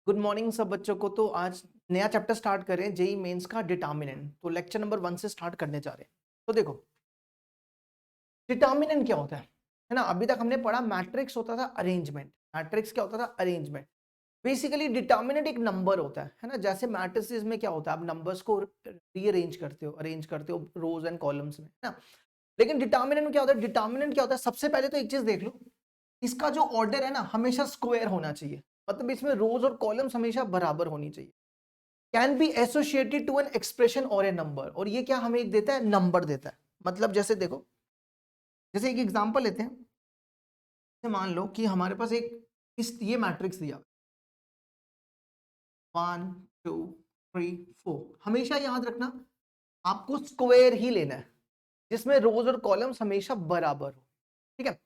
Good morning सब बच्चों को। तो आज नया चैप्टर स्टार्ट करें, जेई मेंस का डिटर्मिनेंट। तो लेक्चर नंबर 1 से स्टार्ट करने जा रहे हैं। तो देखो, डिटर्मिनेंट क्या होता है ना। अभी तक हमने पढ़ा मैट्रिक्स होता था अरेंजमेंट। मैट्रिक्स क्या होता था? अरेंजमेंट। बेसिकली डिटर्मिनेंट एक नंबर होता है ना। जैसे मैट्रिसेस में क्या होता है, आप नंबर्स को रीअरेंज करते हो, अरेंज करते हो रोज एंड कॉलम्स में, है ना। लेकिन डिटर्मिनेंट में क्या होता है? डिटर्मिनेंट क्या होता है? सबसे पहले तो एक चीज देख लो, इसका जो ऑर्डर है ना हमेशा स्क्वायर होना चाहिए। मतलब इसमें रोज और कॉलम्स हमेशा बराबर होनी चाहिए। Can be associated to an expression और ए नंबर। और ये क्या हमें एक देता है? नंबर देता है। मतलब जैसे देखो, जैसे एक एग्जांपल लेते हैं। जैसे मान लो कि हमारे पास एक इस ये मैट्रिक्स दिया, 1 2 3 4। हमेशा याद रखना, आपको स्क्वायर ही लेना है जिसमें रोज और कॉलम्स हमेशा बराबर हो। ठीक है।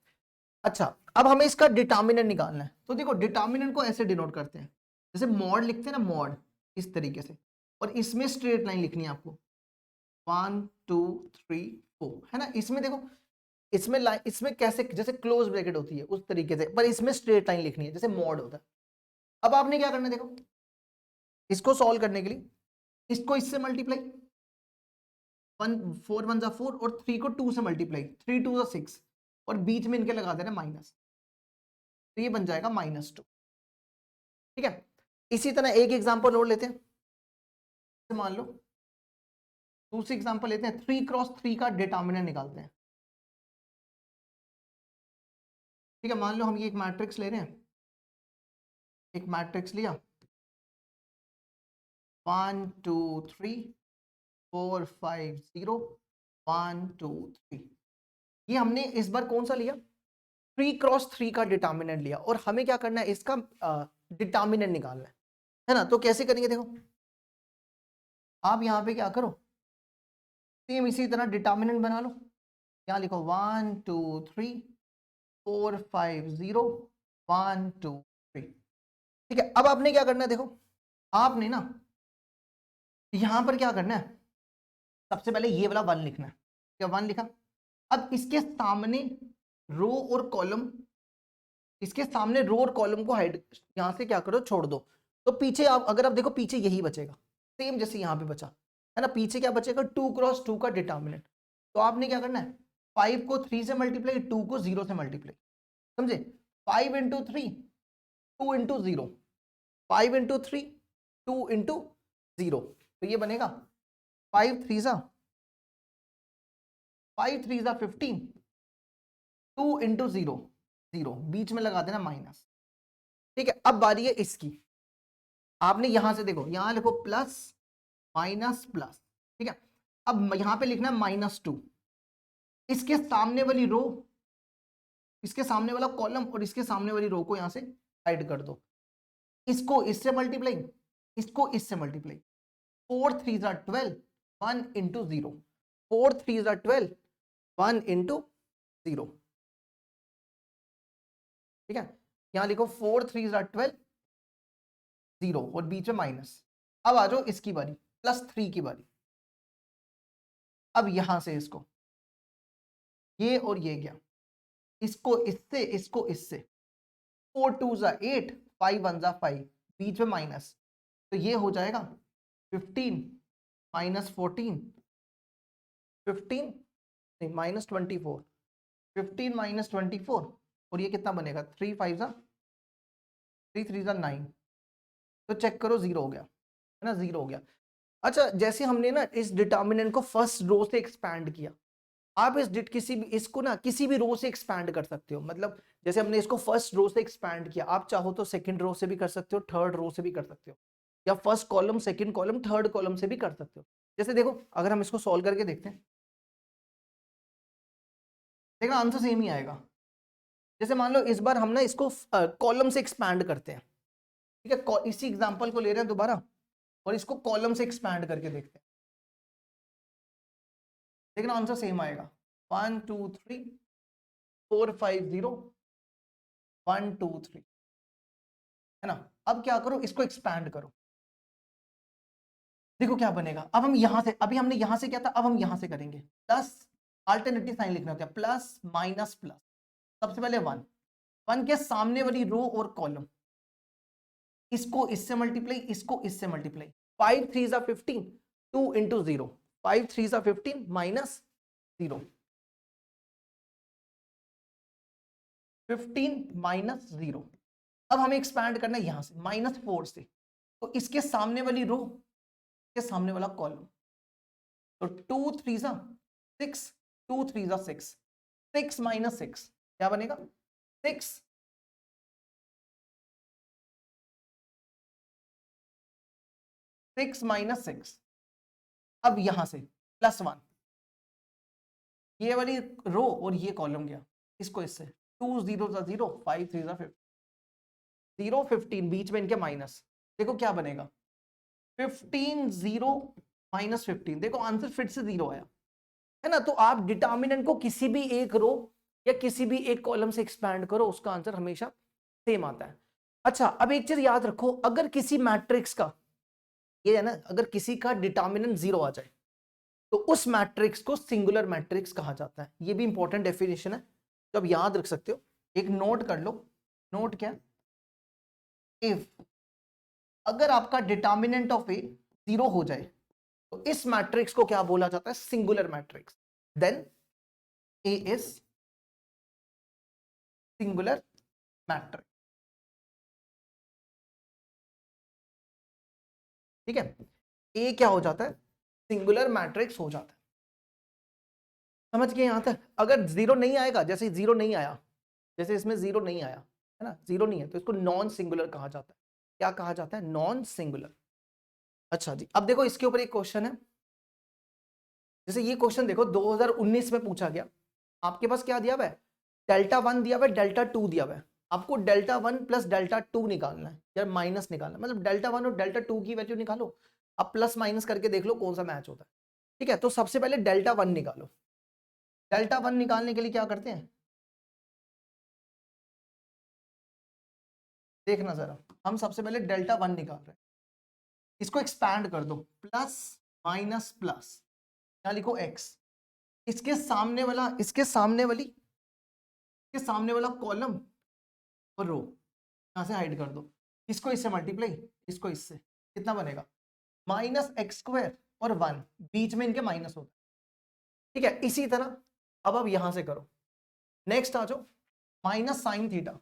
अच्छा, अब हमें इसका डिटर्मिनेंट निकालना है। तो देखो, डिटर्मिनेंट को ऐसे डिनोट करते हैं, जैसे मॉड लिखते हैं ना, मॉड, इस तरीके से। और इसमें स्ट्रेट लाइन लिखनी है आपको, 1 2 3 4, है ना। इसमें देखो, इसमें लाइन, इसमें कैसे, जैसे क्लोज ब्रैकेट होती है उस तरीके से, पर इसमें स्ट्रेट लाइन लिखनी है जैसे मॉड होता है। अब आपने क्या करना है, देखो, इसको सॉल्व करने के लिए इसको इससे मल्टीप्लाई, 1 4 1 4, और 3 को 2 से मल्टीप्लाई, 3 2 6, और बीच में इनके लगा देना माइनस, तो ये बन जाएगा -2। ठीक है। इसी तरह एक एग्जांपल और लेते हैं। मान लो दूसरी एग्जांपल लेते हैं, 3 × 3 का डिटर्मिनेंट निकालते हैं। ठीक है, मान लो हम ये एक मैट्रिक्स ले रहे हैं, एक मैट्रिक्स लिया, 1 2 3 4 5 0 1 2 3। ये हमने इस बार कौन सा लिया? 3 × 3 का डिटर्मिनेंट लिया। और हमें क्या करना है? इसका डिटर्मिनेंट निकालना है ना। तो कैसे करेंगे, देखो, आप यहां पे क्या करो, सेम इसी तरह डिटर्मिनेंट बना लो। यहाँ लिखो 1 2 3 4 5 0 1 2 3। ठीक है। अब आपने क्या करना है, देखो, आपने ना यहां पर क्या करना है, सबसे पहले ये वाला 1 लिखना है। क्या 1 लिखा? अब इसके सामने रो और कॉलम, इसके सामने रो और कॉलम को हाइड, यहां से क्या करो, छोड़ दो। तो पीछे आप, अगर आप देखो, पीछे यही बचेगा, सेम जैसे यहां पे बचा, है ना। पीछे क्या बचेगा? 2 × 2 का डिटर्मिनेंट। तो आपने क्या करना है, 5 को 3 से मल्टीप्लाई, 2 को 0 से मल्टीप्लाई, समझे। 5 × 3 2 × 0, 5 × 3 2 × 0। तो ये बनेगा 5 3 15, 2 × 0 0, बीच में लगा देना माइनस। ठीक है। अब बारी है इसकी। आपने यहां से देखो, यहां लिखो प्लस माइनस प्लस। ठीक है। अब यहां पे लिखना है -2। इसके सामने वाली रो, इसके सामने वाला कॉलम और इसके सामने वाली रो को यहां से हाइड कर दो। इसको इससे मल्टीप्लाई, इसको इससे मल्टीप्लाई। 4 3 12, 1 × 0, 4 3 12, 1 × 0। ठीक है। यहां लिखो 4 3 12 0, और बीच में माइनस। अब आ जाओ इसकी बारी, +3 की बारी। अब यहां से इसको, ये और ये गया, इसको इससे, इसको इससे, 4 2 8, 5 1 5, बीच में माइनस। तो ये हो जाएगा 15 -14, 15 नहीं -24, 15 -24, और ये कितना बनेगा, 3 5 3 3 9। तो चेक करो, 0 हो गया, है ना, 0 हो गया। अच्छा, जैसे हमने ना इस डिटर्मिनेंट को फर्स्ट रो से एक्सपैंड किया, आप इस डिट किसी भी, इसको ना किसी भी रो से एक्सपैंड कर सकते हो। मतलब जैसे हमने इसको फर्स्ट रो से एक्सपैंड किया, आप चाहो तो सेकंड रो से भी कर सकते हो, थर्ड रो से भी कर सकते हो, या first column, second column, third column से भी कर सकते हो। जैसे देखो, अगर हम इसको सॉल्व करके देखते हैं, देखना आंसर सेम ही आएगा। जैसे मान लो इस बार हम ना इसको कॉलम से एक्सपैंड करते हैं। ठीक है, इसी एग्जांपल को ले रहे हैं दोबारा, और इसको कॉलम से एक्सपैंड करके देखते हैं। देखना आंसर सेम आएगा, 1 2 3 4 5 0 1 2 3, है ना। अब क्या करो, इसको एक्सपैंड करो, देखो क्या बनेगा। अब हम यहां से, अभी हमने यहां से किया था, अब हम यहां से करेंगे। प्लस, अल्टरनेटिव साइन लिखना होता है, प्लस माइनस प्लस। सबसे पहले 1, 1 के सामने वाली रो और कॉलम, इसको इससे मल्टीप्लाई, इसको इससे मल्टीप्लाई। 5 3 जा 15, 2 इंटू 0, 5 3 जा 15 माइनस 0, 15 माइनस 0। अब हमें एक्सपैंड करना है यहां से -4 से, तो इसके सामने वाली रो, के सामने वाला कॉलम, तो 2 3 जा 6, 2 3 जा 6, 6 माइनस 6 क्या बनेगा 6, 6 माइनस 6। अब यहां से +1, ये वाली रो और ये कॉलम गया, इसको इससे 2 0 जा 0, 5 3 जा 0 15, बीच में इनके माइनस, देखो क्या बनेगा 15 0 माइनस 15, देखो आंसर फिर से 0 आया है ना। तो आप डिटर्मिनेंट को किसी भी एक रो या किसी भी एक कॉलम से एक्सपैंड करो, उसका आंसर हमेशा सेम आता है। अच्छा, अब एक चीज याद रखो, अगर किसी मैट्रिक्स का, ये है ना, अगर किसी का डिटर्मिनेंट 0 आ जाए तो उस मैट्रिक्स को सिंगुलर मैट्रिक्स कहा जाता है। ये भी इंपॉर्टेंट डेफिनेशन है, तो अब याद रख सकते हो, एक नोट कर लो। नोट क्या, इफ अगर आपका डिटर्मिनेंट ऑफ ए 0 हो जाए तो इस मैट्रिक्स को क्या बोला जाता है, singular matrix. Then A is singular matrix, ठीक है। ए क्या हो जाता है, सिंगुलर मैट्रिक्स हो जाता है। समझ गए यहां तक। अगर 0 नहीं आएगा, जैसे 0 नहीं आया, जैसे इसमें 0 नहीं आया है ना, 0 नहीं है, तो इसको नॉन सिंगुलर कहा जाता है। क्या कहा जाता है, नॉन सिंगुलर। अच्छा जी, अब देखो इसके ऊपर एक क्वेश्चन है, जैसे ये क्वेश्चन देखो 2019 में पूछा गया। आपके पास क्या दिया हुआ है, Δ1 दिया हुआ है, Δ2 दिया हुआ है। आपको Δ1 प्लस Δ2 निकालना है या माइनस निकालना है, मतलब Δ1 और Δ2 की वैल्यू निकालो, अब प्लस माइनस करके देख लो कौन सा मैच होता है। ठीक है, तो सबसे पहले Δ1 निकालो। Δ1 निकालने के लिए क्या करते हैं, देखना जरा, हम सबसे पहले Δ1 निकाल रहे हैं, इसको एक्सपैंड कर दो, प्लस माइनस प्लस, यहाँ लिखो x, इसके सामने वाला, इसके सामने वाली, इसके सामने वाला कॉलम और रो यहां से हाइड कर दो, इसको इससे मल्टीप्लाई, इसको इससे, कितना बनेगा -x² और 1, बीच में इनके माइनस होता है। ठीक है, इसी तरह अब यहां से करो, नेक्स्ट आ जाओ, -sin θ।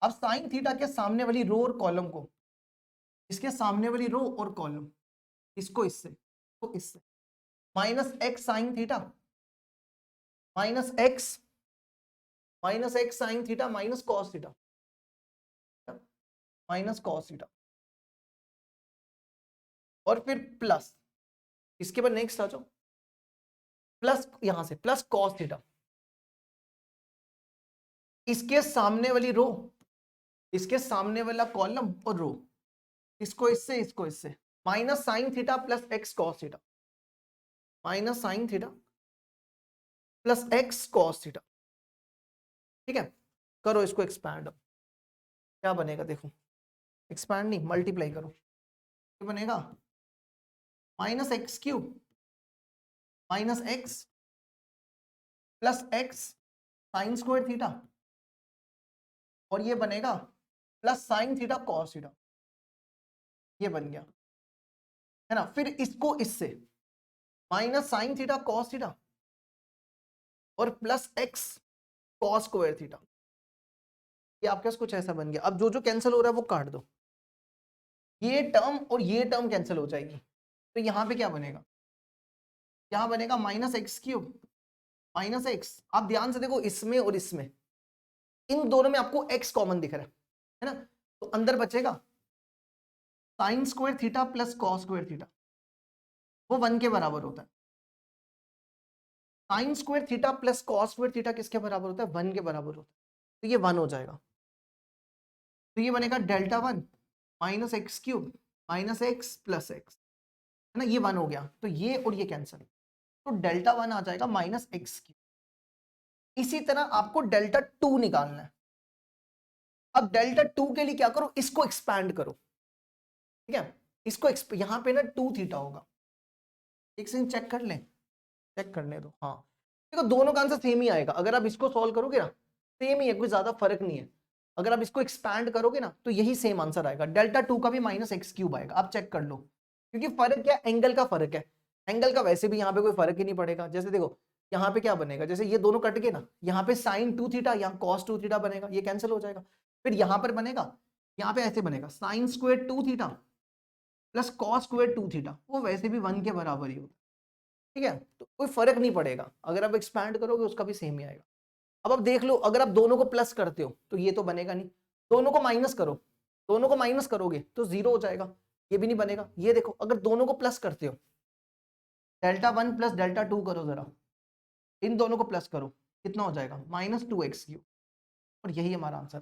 अब sin θ के सामने वाली रो और कॉलम को, इसके सामने वाली रो और कॉलम, इसको इससे, तो इससे -x sin θ, -x sin θ minus cos θ, minus cos θ, और फिर प्लस, इसके बाद नेक्स्ट आ जाओ, प्लस यहां से प्लस cos θ, इसके सामने वाली रो, इसके सामने वाला कॉलम और रो, इसको इससे -sin θ plus x cos θ, -sin θ plus x cos θ। ठीक है, करो इसको एक्सपैंड, क्या बनेगा देखो, एक्सपैंड नहीं मल्टीप्लाई करो, क्या बनेगा -x³ -x plus x sin² θ, और ये बनेगा प्लस sin θ cos θ, ये बन गया है ना। फिर इसको इससे -sin θ cos θ और प्लस x cos² θ, ये आपके पास कुछ ऐसा बन गया। अब जो जो कैंसिल हो रहा है वो काट दो, ये टर्म और ये टर्म कैंसिल हो जाएगी, तो यहां पे क्या बनेगा, यहां बनेगा -x³ -x। आप ध्यान से देखो, इसमें और इसमें, इन दोनों में आपको x कॉमन दिख रहा है ना, तो अंदर बचेगा sin² θ प्लस cos² θ, वो 1 के बराबर होता है। sin² θ प्लस cos² θ किसके बराबर होता है, 1 के बराबर होता है, तो ये 1 हो जाएगा। तो ये बनेगा Δ1 -x³ -x प्लस x, है ना, ये 1 हो गया, तो ये और ये कैंसिल, तो Δ1 आ जाएगा -x³। इसी तरह आपको Δ2 निकालना है। अब Δ2 के लिए क्या करो, इसको एक्सपैंड करो, ठीक है, इसको यहां पे ना 2θ होगा, एक सेकंड चेक कर लें, चेक करने दो। हाँ देखो, दोनों का आंसर सेम ही आएगा, अगर आप इसको सॉल्व करोगे ना, सेम ही है, कोई ज्यादा फर्क नहीं है। अगर आप इसको एक्सपैंड करोगे ना तो यही सेम आंसर आएगा, डेल्टा 2 का भी माइनस एक्स क्यूब आएगा। आप चेक कर लो, क्योंकि फर्क क्या, एंगल का फर्क है। एंगल का वैसे भी यहाँ पे कोई फर्क ही नहीं पड़ेगा। जैसे देखो यहाँ पे क्या बनेगा, जैसे ये दोनों कट गए ना, यहाँ पे साइन 2 थीटा, यहाँ कॉस 2 थीटा बनेगा, ये कैंसिल हो जाएगा। फिर यहाँ पर बनेगा, यहाँ पे ऐसे बनेगा sine square 2 theta plus cos square 2 theta, वो वैसे भी 1 के बराबर ही होता है। ठीक है, तो कोई फर्क नहीं पड़ेगा, अगर आप एक्सपैंड करोगे उसका भी सेम ही आएगा। अब आप देख लो, अगर आप दोनों को प्लस करते हो तो ये तो बनेगा नहीं, दोनों को माइनस करो, दोनों को माइनस करोगे तो जीरो हो जाएगा, ये भी नहीं बनेगा। ये देखो, अगर दोनों को प्लस करते हो, डेल्टा 1 प्लस डेल्टा 2 करो जरा, इन दोनों को प्लस करो, कितना हो जाएगा, माइनस 2x3, और यही हमारा आंसर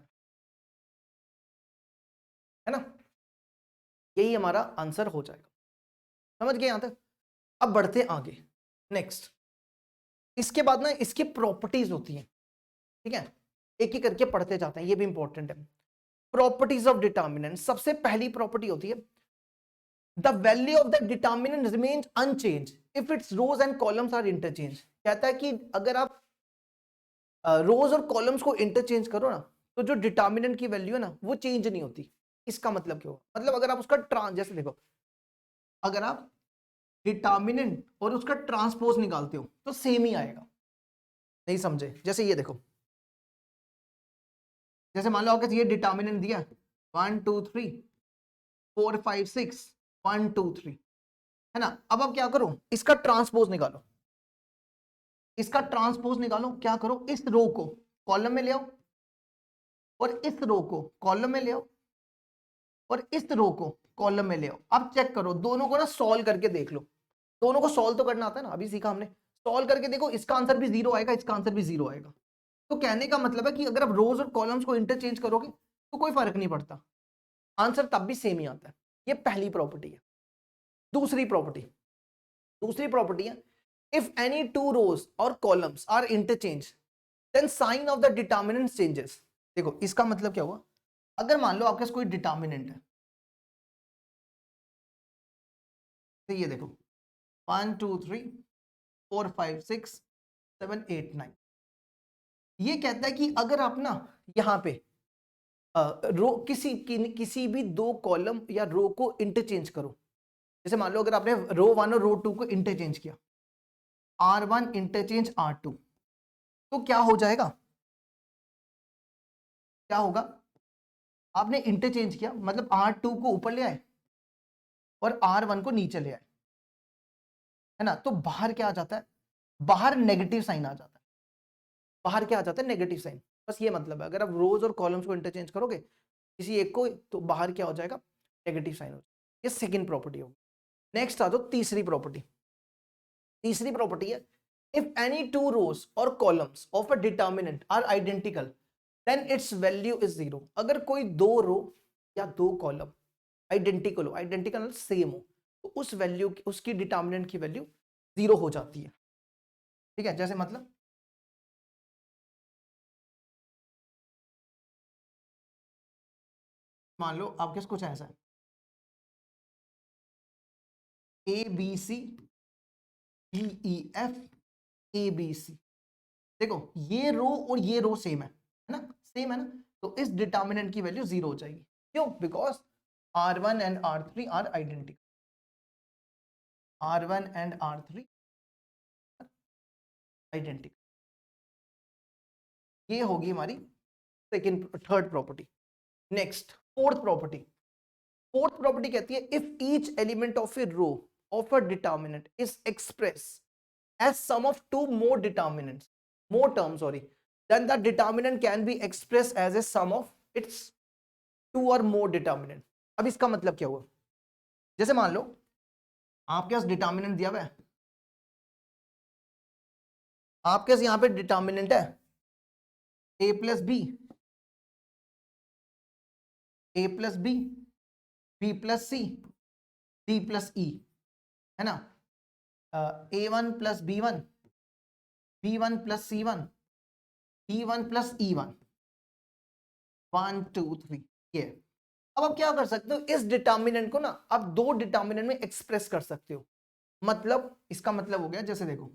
है ना, यही हमारा आंसर हो जाएगा। समझ गए यहां तक? अब बढ़ते आगे, नेक्स्ट। इसके बाद ना इसकी प्रॉपर्टीज होती हैं, ठीक है, एक ही करके पढ़ते जाते हैं, ये भी इंपॉर्टेंट है। प्रॉपर्टीज ऑफ डिटर्मिनेंट, सबसे पहली प्रॉपर्टी होती है the value of the determinant remains unchanged if its rows and columns are interchange. कहता है कि अगर आप रोज और कॉलम्स को इंटरचेंज करो ना, तो जो डिटर्मिनेंट की वैल्यू है ना वो चेंज नहीं होती। इसका मतलब क्या होगा, मतलब अगर आप उसका जैसे देखो, अगर आप डिटर्मिनेंट और उसका ट्रांसपोज निकालते हो तो सेम ही आएगा। नहीं समझे? जैसे ये देखो, जैसे मान लो आपके ये डिटर्मिनेंट दिया 1 2 3 4 5 6 1 2 3, है ना। अब आप क्या करो, इसका ट्रांसपोज निकालो, इसका ट्रांसपोज निकालो। क्या करो, इस रो को कॉलम में ले आओ, और इस रो को कॉलम में ले आओ, और इस रो को कॉलम में ले आओ। अब चेक करो, दोनों को ना सॉल्व करके देख लो, दोनों को सॉल्व तो करना आता है ना, अभी सीखा हमने। सॉल्व करके देखो, इसका आंसर भी जीरो आएगा, इसका आंसर भी जीरो आएगा। तो कहने का मतलब है कि अगर आप रोज और कॉलम्स को इंटरचेंज करोगे तो कोई फर्क नहीं पड़ता, आंसर तब भी सेम ही आता है। ये पहली प्रॉपर्टी है। दूसरी प्रॉपर्टी, दूसरी प्रॉपर्टी है इफ एनी टू रोज और columns are interchange then sign of the determinant changes. देखो इसका मतलब क्या हुआ, अगर मान लो आपके पास कोई डिटर्मिनेंट है, तो ये देखो 1 2 3 4 5 6 7 8 9, ये कहता है कि अगर आप ना यहाँ पे रो किसी भी दो कॉलम या रो को इंटरचेंज करो, जैसे मान लो अगर आपने रो 1 और रो 2 को इंटरचेंज किया, R1 इंटरचेंज R2, तो क्या हो जाएगा, क्या होगा, आपने इंटरचेंज किया मतलब R2 को ऊपर ले आए और R1 को नीचे ले आए, है ना। तो बाहर क्या आ जाता है, बाहर नेगेटिव साइन आ जाता है, बाहर क्या आ जाता है, नेगेटिव साइन। बस ये मतलब है, अगर आप रोज और कॉलम्स को इंटरचेंज करोगे किसी एक को, तो बाहर क्या हो जाएगा, नेगेटिव साइन हो जाएगा। ये सेकंड प्रॉपर्टी होगी। नेक्स्ट आ जाओ तीसरी प्रॉपर्टी। तीसरी प्रॉपर्टी है इफ एनी टू रोज और columns of a determinant are identical then its value is zero. अगर कोई दो रो या दो कॉलम आइडेंटिकल हो, आइडेंटिकल सेम हो, तो उस वैल्यू उसकी डिटर्मिनेंट की वैल्यू जीरो हो जाती है। ठीक है, जैसे मतलब मान लो आपके पास कुछ ऐसा है a b c d e f a b c. देखो ये रो और ये रो सेम है ना, सेम है ना, तो इस डिटर्मिनेंट की वैल्यू जीरो हो जाएगी। क्यों? Because R1 and R3 are identical, R1 and R3 identical. ये होगी हमारी सेकेंड थर्ड प्रॉपर्टी। Next fourth property. Fourth property कहती है if each element of a row of a determinant is express as sum of two more determinants, more terms, sorry, then the determinant can be expressed as a sum of its two or more determinant। अब इसका मतलब क्या हुआ, जैसे मान लो आपके पास determinant दिया हुआ है, आपके पास यहां पे डिटर्मिनेंट है a plus B, a plus B, b plus C, d plus E, है ना, a1 plus b1, b1 plus c1, d1 plus e1, 1 2 3। ये अब आप क्या कर सकते हो, इस डिटर्मिनेंट को ना आप दो डिटर्मिनेंट में एक्सप्रेस कर सकते हो। मतलब इसका मतलब हो गया, जैसे देखो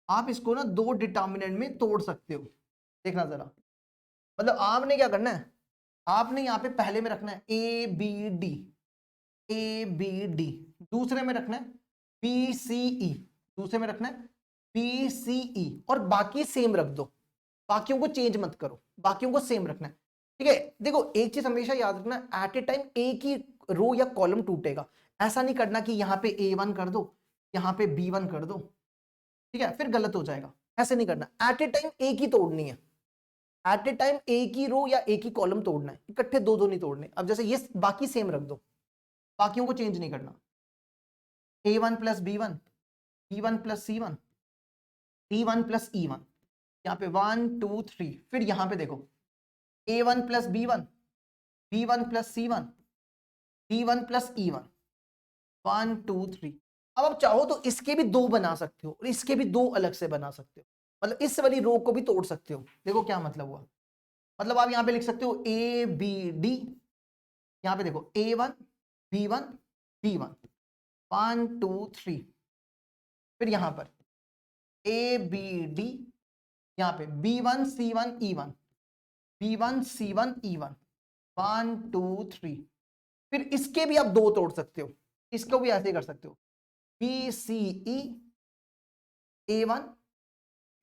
आप इसको ना दो डिटर्मिनेंट में तोड़ सकते हो। देखना जरा, मतलब आपने क्या करना है, आपने यहाँ पे पहले में रखना है a b d, a b d, दूसरे में रखना है बी सी ई, दूसरे में रखना है बी सी ई, और बाकी सेम रख दो, बाकियों को चेंज मत करो, बाकियों को सेम रखना है। ठीक है, देखो एक चीज हमेशा याद रखना, एट ए टाइम एक ही रो या कॉलम टूटेगा। ऐसा नहीं करना कि यहाँ पे A1 कर दो, यहाँ पे B1 कर दो, ठीक है, फिर गलत हो जाएगा। ऐसे नहीं करना, एट ए टाइम एक ही तोड़नी है, एट ए टाइम एक ही रो या एक ही कॉलम तोड़ना है, इकट्ठे दो दो नहीं तोड़ने। अब जैसे ये बाकी सेम रख दो, बाकियों को चेंज नहीं करना। A1 plus B1, B1 plus C1, D1 plus E1, यहाँ पे 1 2 3, फिर यहाँ पे देखो A1 plus B1, B1 plus C1, D1 plus E1, 1 2 3। अब आप चाहो तो इसके भी दो बना सकते हो और इसके भी दो अलग से बना सकते हो, मतलब इस वाली रो को भी तोड़ सकते हो। देखो क्या मतलब हुआ, मतलब आप यहाँ पे लिख सकते हो ए बी डी, यहाँ पे देखो A1 B1 D1, 1 2 3, फिर यहाँ पर ए बी डी, यहाँ पे B1 C1 E1, B1 C1 E1, 1 2 3, फिर इसके भी आप दो तोड़ सकते हो, इसको भी ऐसे कर सकते हो बी सी ई A1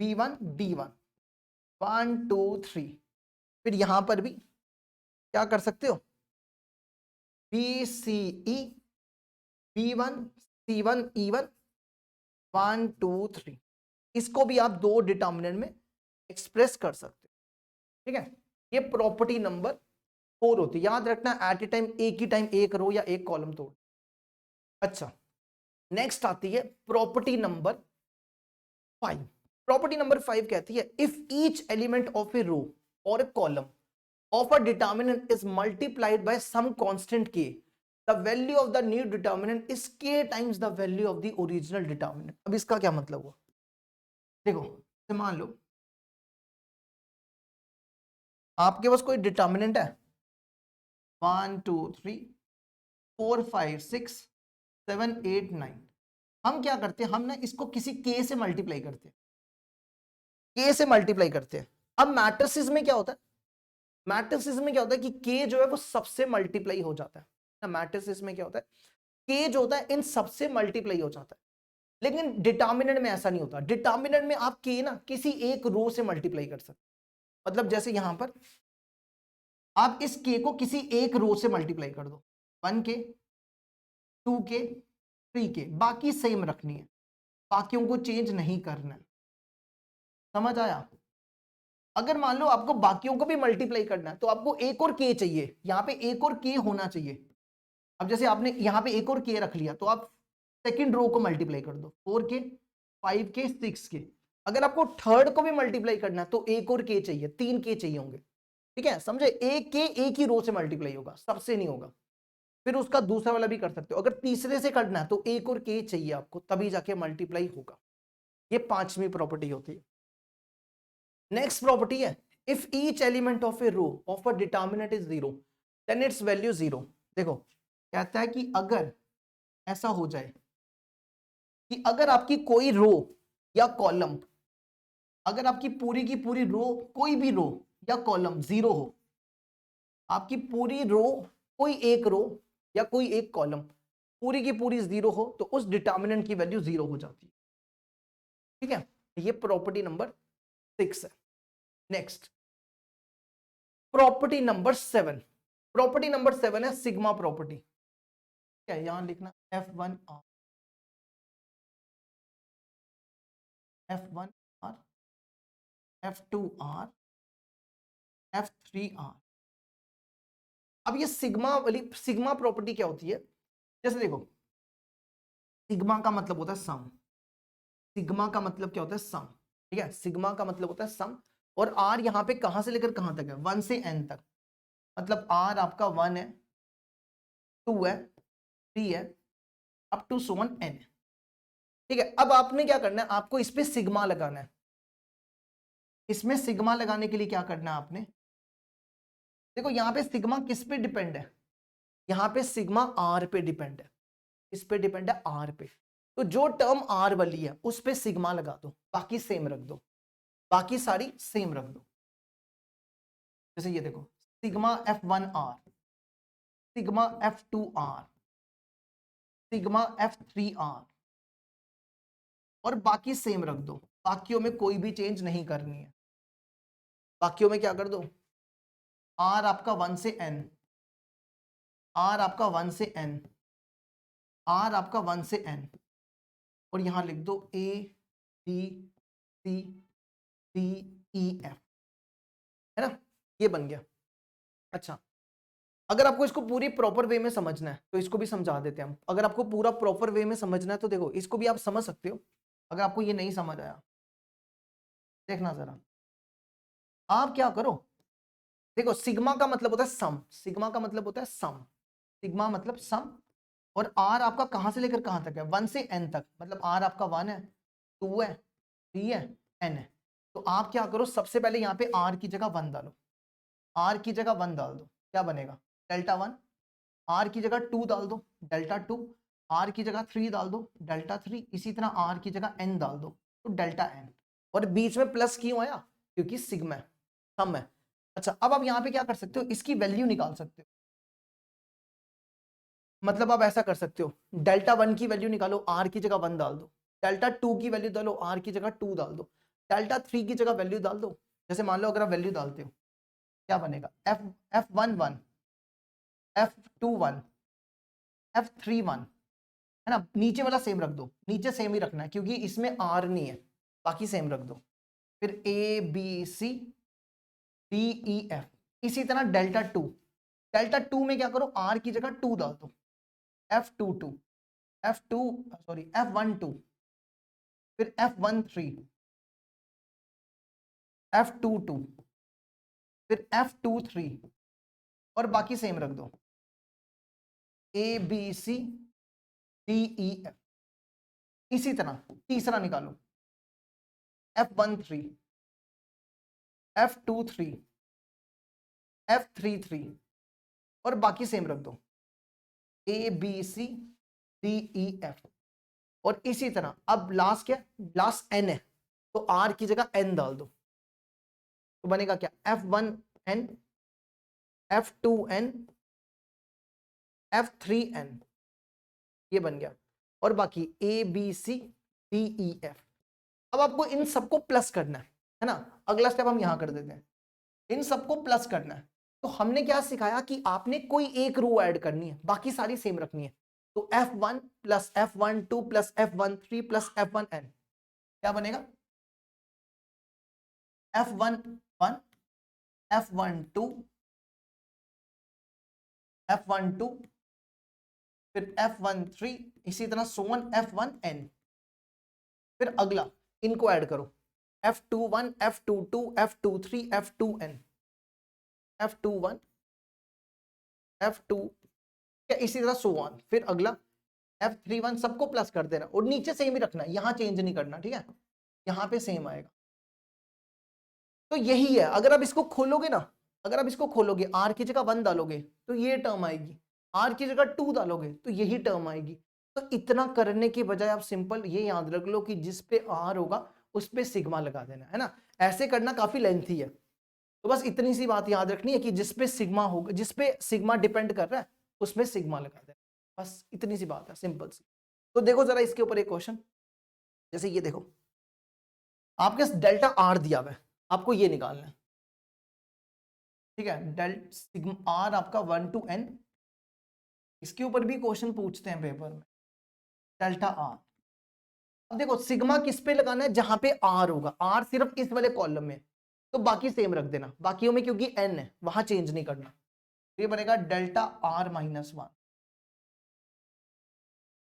B1 D1, 1 2 3, फिर यहां पर भी क्या कर सकते हो बी सी ई B1 C1 E1, 1 2 3, इसको भी आप दो डिटर्मिनेंट में एक्सप्रेस कर सकते हो। ठीक है, ये प्रॉपर्टी नंबर 4 होती है, याद रखना एट ए टाइम एक ही टाइम एक रो या एक कॉलम तोड़। अच्छा, नेक्स्ट आती है प्रॉपर्टी नंबर 5। प्रॉपर्टी नंबर 5 कहती है if each element of a रो और ए column of a determinant is multiplied by some constant k, the value of the new determinant is k times the value of the original determinant। अब इसका क्या मतलब हुआ, देखो मान लो आपके पास कोई डिटर्मिनेंट है 1 2 3 4 5 6 7 8 9, हम क्या करते हैं, हम ना इसको किसी k से मल्टीप्लाई करते हैं, k से मल्टीप्लाई करते हैं। अब मैट्रिसेस में क्या होता है, मैट्रिसेस में क्या होता है कि k जो है वो सबसे मल्टीप्लाई हो जाता है ना, मैट्रिसेस में क्या होता है k जो होता है इन सबसे मल्टीप्लाई हो जाता है, लेकिन डिटर्मिनेंट में ऐसा नहीं होता। डिटर्मिनेंट में आप k ना किसी एक रो से मल्टीप्लाई कर सकते, मतलब जैसे यहां पर आप इस k को किसी एक रो से मल्टीप्लाई कर दो, 1k 2k 3k, बाकी सेम रखनी है, बाकियों को चेंज नहीं करना है। समझ आया, अगर मान लो आपको बाकियों को भी मल्टीप्लाई करना है तो आपको एक और k चाहिए, यहां पे एक और k होना चाहिए। अब जैसे आपने यहां पे एक और k रख लिया तो आप सेकंड रो को मल्टीप्लाई कर दो, 4k 5k 6k। अगर आपको थर्ड को भी मल्टीप्लाई करना है तो एक और k चाहिए, 3k चाहिए होंगे। ठीक है, समझे, एक k एक ही रो से मल्टीप्लाई होगा, सबसे नहीं होगा। फिर उसका दूसरा वाला भी कर सकते हो, अगर तीसरे से करना है तो एक और k चाहिए आपको, तभी जाके मल्टीप्लाई होगा। ये 5वीं प्रॉपर्टी होती है। नेक्स्ट प्रॉपर्टी है if each element of a row of a determinant is 0 then its value 0। देखो कहता है कि अगर ऐसा हो जाए कि अगर आपकी कोई रो या कॉलम, अगर आपकी पूरी की पूरी रो, कोई भी रो या कॉलम 0 हो, आपकी पूरी रो, कोई एक रो या कोई एक कॉलम पूरी की पूरी 0 हो तो उस डिटर्मिनेंट की वैल्यू 0 हो जाती है। ठीक है, ये प्रॉपर्टी नंबर 6 है। Next property number 7। Property number 7 है सिग्मा प्रॉपर्टी। क्या यहां लिखना F1R, F1R, F2R, F3R। अब ये सिग्मा वाली सिग्मा प्रॉपर्टी क्या होती है, जैसे देखो सिग्मा का मतलब होता है सम, सिग्मा का मतलब क्या होता है सम। ठीक है, सिग्मा का मतलब होता है सम, और आर यहां पे कहां से लेकर कहां तक है, 1 से n तक, मतलब आर आपका 1 है, 2 है, 3 है, up to so on n। ठीक है, अब आपने क्या करना है, आपको इस पे सिग्मा लगाना है। इसमें सिग्मा लगाने के लिए क्या करना है आपने, देखो यहां पे सिग्मा किस पे डिपेंड है, यहां पे सिग्मा आर पे डिपेंड है, इस पे डिपेंड है आर पे। तो जो टर्म आर वाली है उस पे सिग्मा लगा दो, बाकी सेम रख दो, बाकी सारी सेम रख दो। जैसे ये देखो sigma F1R, sigma F2R, sigma F3R, और बाकी सेम रख दो, बाकियों में कोई भी चेंज नहीं करनी है। बाकियों में क्या कर दो, R आपका 1 से N, R आपका 1 से N, R आपका 1 से N, और यहां लिख दो A B C D E F, है ना, ये बन गया। अच्छा, अगर आपको इसको पूरी प्रॉपर वे में समझना है तो इसको भी समझा देते हैं हम। अगर आपको पूरा प्रॉपर वे में समझना है तो देखो इसको भी आप समझ सकते हो। अगर आपको ये नहीं समझ आया, देखना जरा, आप क्या करो, देखो सिग्मा का मतलब होता है सम, सिग्मा का मतलब होता है सम, सिग्मा मतलब सम, और आर आपका कहां से लेकर कहां तक है, 1 से n तक, मतलब आर आपका 1 है, 2 है, 3 है, n है। तो आप क्या करो, सबसे पहले यहाँ पे आर की जगह 1 डालो, आर की जगह 1 डाल दो, क्या बनेगा डेल्टा 1, आर की जगह 2 डाल दो डेल्टा 2, आर की जगह 3 डाल दो डेल्टा 3, इसी तरह आर की जगह n डाल दो तो डेल्टा n, और बीच में प्लस क्यों आया, क्योंकि सिग्मा है, सम है। अच्छा, अब आप यहाँ पे क्या कर सकते हो, इसकी वैल्यू निकाल सकते हो। मतलब आप ऐसा कर सकते हो, डेल्टा 1 की वैल्यू निकालो, आर की जगह 1 डाल दो, डेल्टा 2 की वैल्यू डालो, आर की जगह 2 डाल दो, डेल्टा 3 की जगह वैल्यू डाल दो। जैसे मान लो अगर आप वैल्यू डालते हो, क्या बनेगा, F1 1, F2 1, F3 1, है ना, नीचे वाला सेम रख दो, नीचे सेम ही रखना है क्योंकि इसमें आर नहीं है, बाकी सेम रख दो। फिर ABCDEF, इसी तरह डेल्टा 2, डेल्टा 2 में क्या करो, आर की जगह 2 डाल दो, F22, F2 सॉरी F12, फिर F13, F22, फिर F23, और बाकी सेम रख दो, ABCDEF। इसी तरह तीसरा निकालो, F13, F23, F33, और बाकी सेम रख दो, ABCDEF। और इसी तरह अब लास्ट क्या, लास्ट n है तो r की जगह n डाल दो, तो बनेगा क्या, F1n, F2n, F3n, ये बन गया, और बाकी ABCDEF। अब आपको इन सबको प्लस करना है ना, अगला स्टेप हम यहां कर देते हैं, इन सबको प्लस करना है। तो हमने क्या सिखाया कि आपने कोई एक रो ऐड करनी है, बाकी सारी सेम रखनी है। तो F1 plus F12 plus F13 plus F1n, क्या बनेगा, F11, F12, F12, फिर F13, इसी तरह सोवन F1n। फिर अगला इनको ऐड करो, F21, F22, F23, F2n, F21, F2, इसी तरह सोवन। फिर अगला F31, सबको प्लस कर देना और नीचे सेम ही रखना, यहां चेंज नहीं करना, ठीक है, यहां पे सेम आएगा। तो यही है, अगर आप इसको खोलोगे ना, अगर आप इसको खोलोगे, आर की जगह 1 डालोगे तो ये टर्म आएगी, आर की जगह 2 डालोगे तो यही टर्म आएगी। तो इतना करने के बजाय आप सिंपल ये याद रख लो कि जिस पे आर होगा उस पे सिग्मा लगा देना, है ना। ऐसे करना काफी लेंथी है, तो बस इतनी सी बात याद रखनी है कि जिस पे सिग्मा होगा, जिस पे सिग्मा डिपेंड कर रहा है उसमें सिग्मा लगा देना, बस इतनी सी बात है, सिंपल सी। तो देखो जरा इसके ऊपर एक क्वेश्चन, जैसे ये देखो, आपके डेल्टा आर दिया हुआ है, आपको ये निकालना है, ठीक है, डेल सिग्मा आर आपका 1 to n, इसके ऊपर भी क्वेश्चन पूछते हैं पेपर में, डेल्टा आर। अब देखो सिग्मा किस पे लगाना है, जहां पे आर होगा, आर सिर्फ इस वाले कॉलम में, तो बाकी सेम रख देना, बाकियों में क्योंकि n है वहां चेंज नहीं करना। तो ये बनेगा डेल्टा आर -1,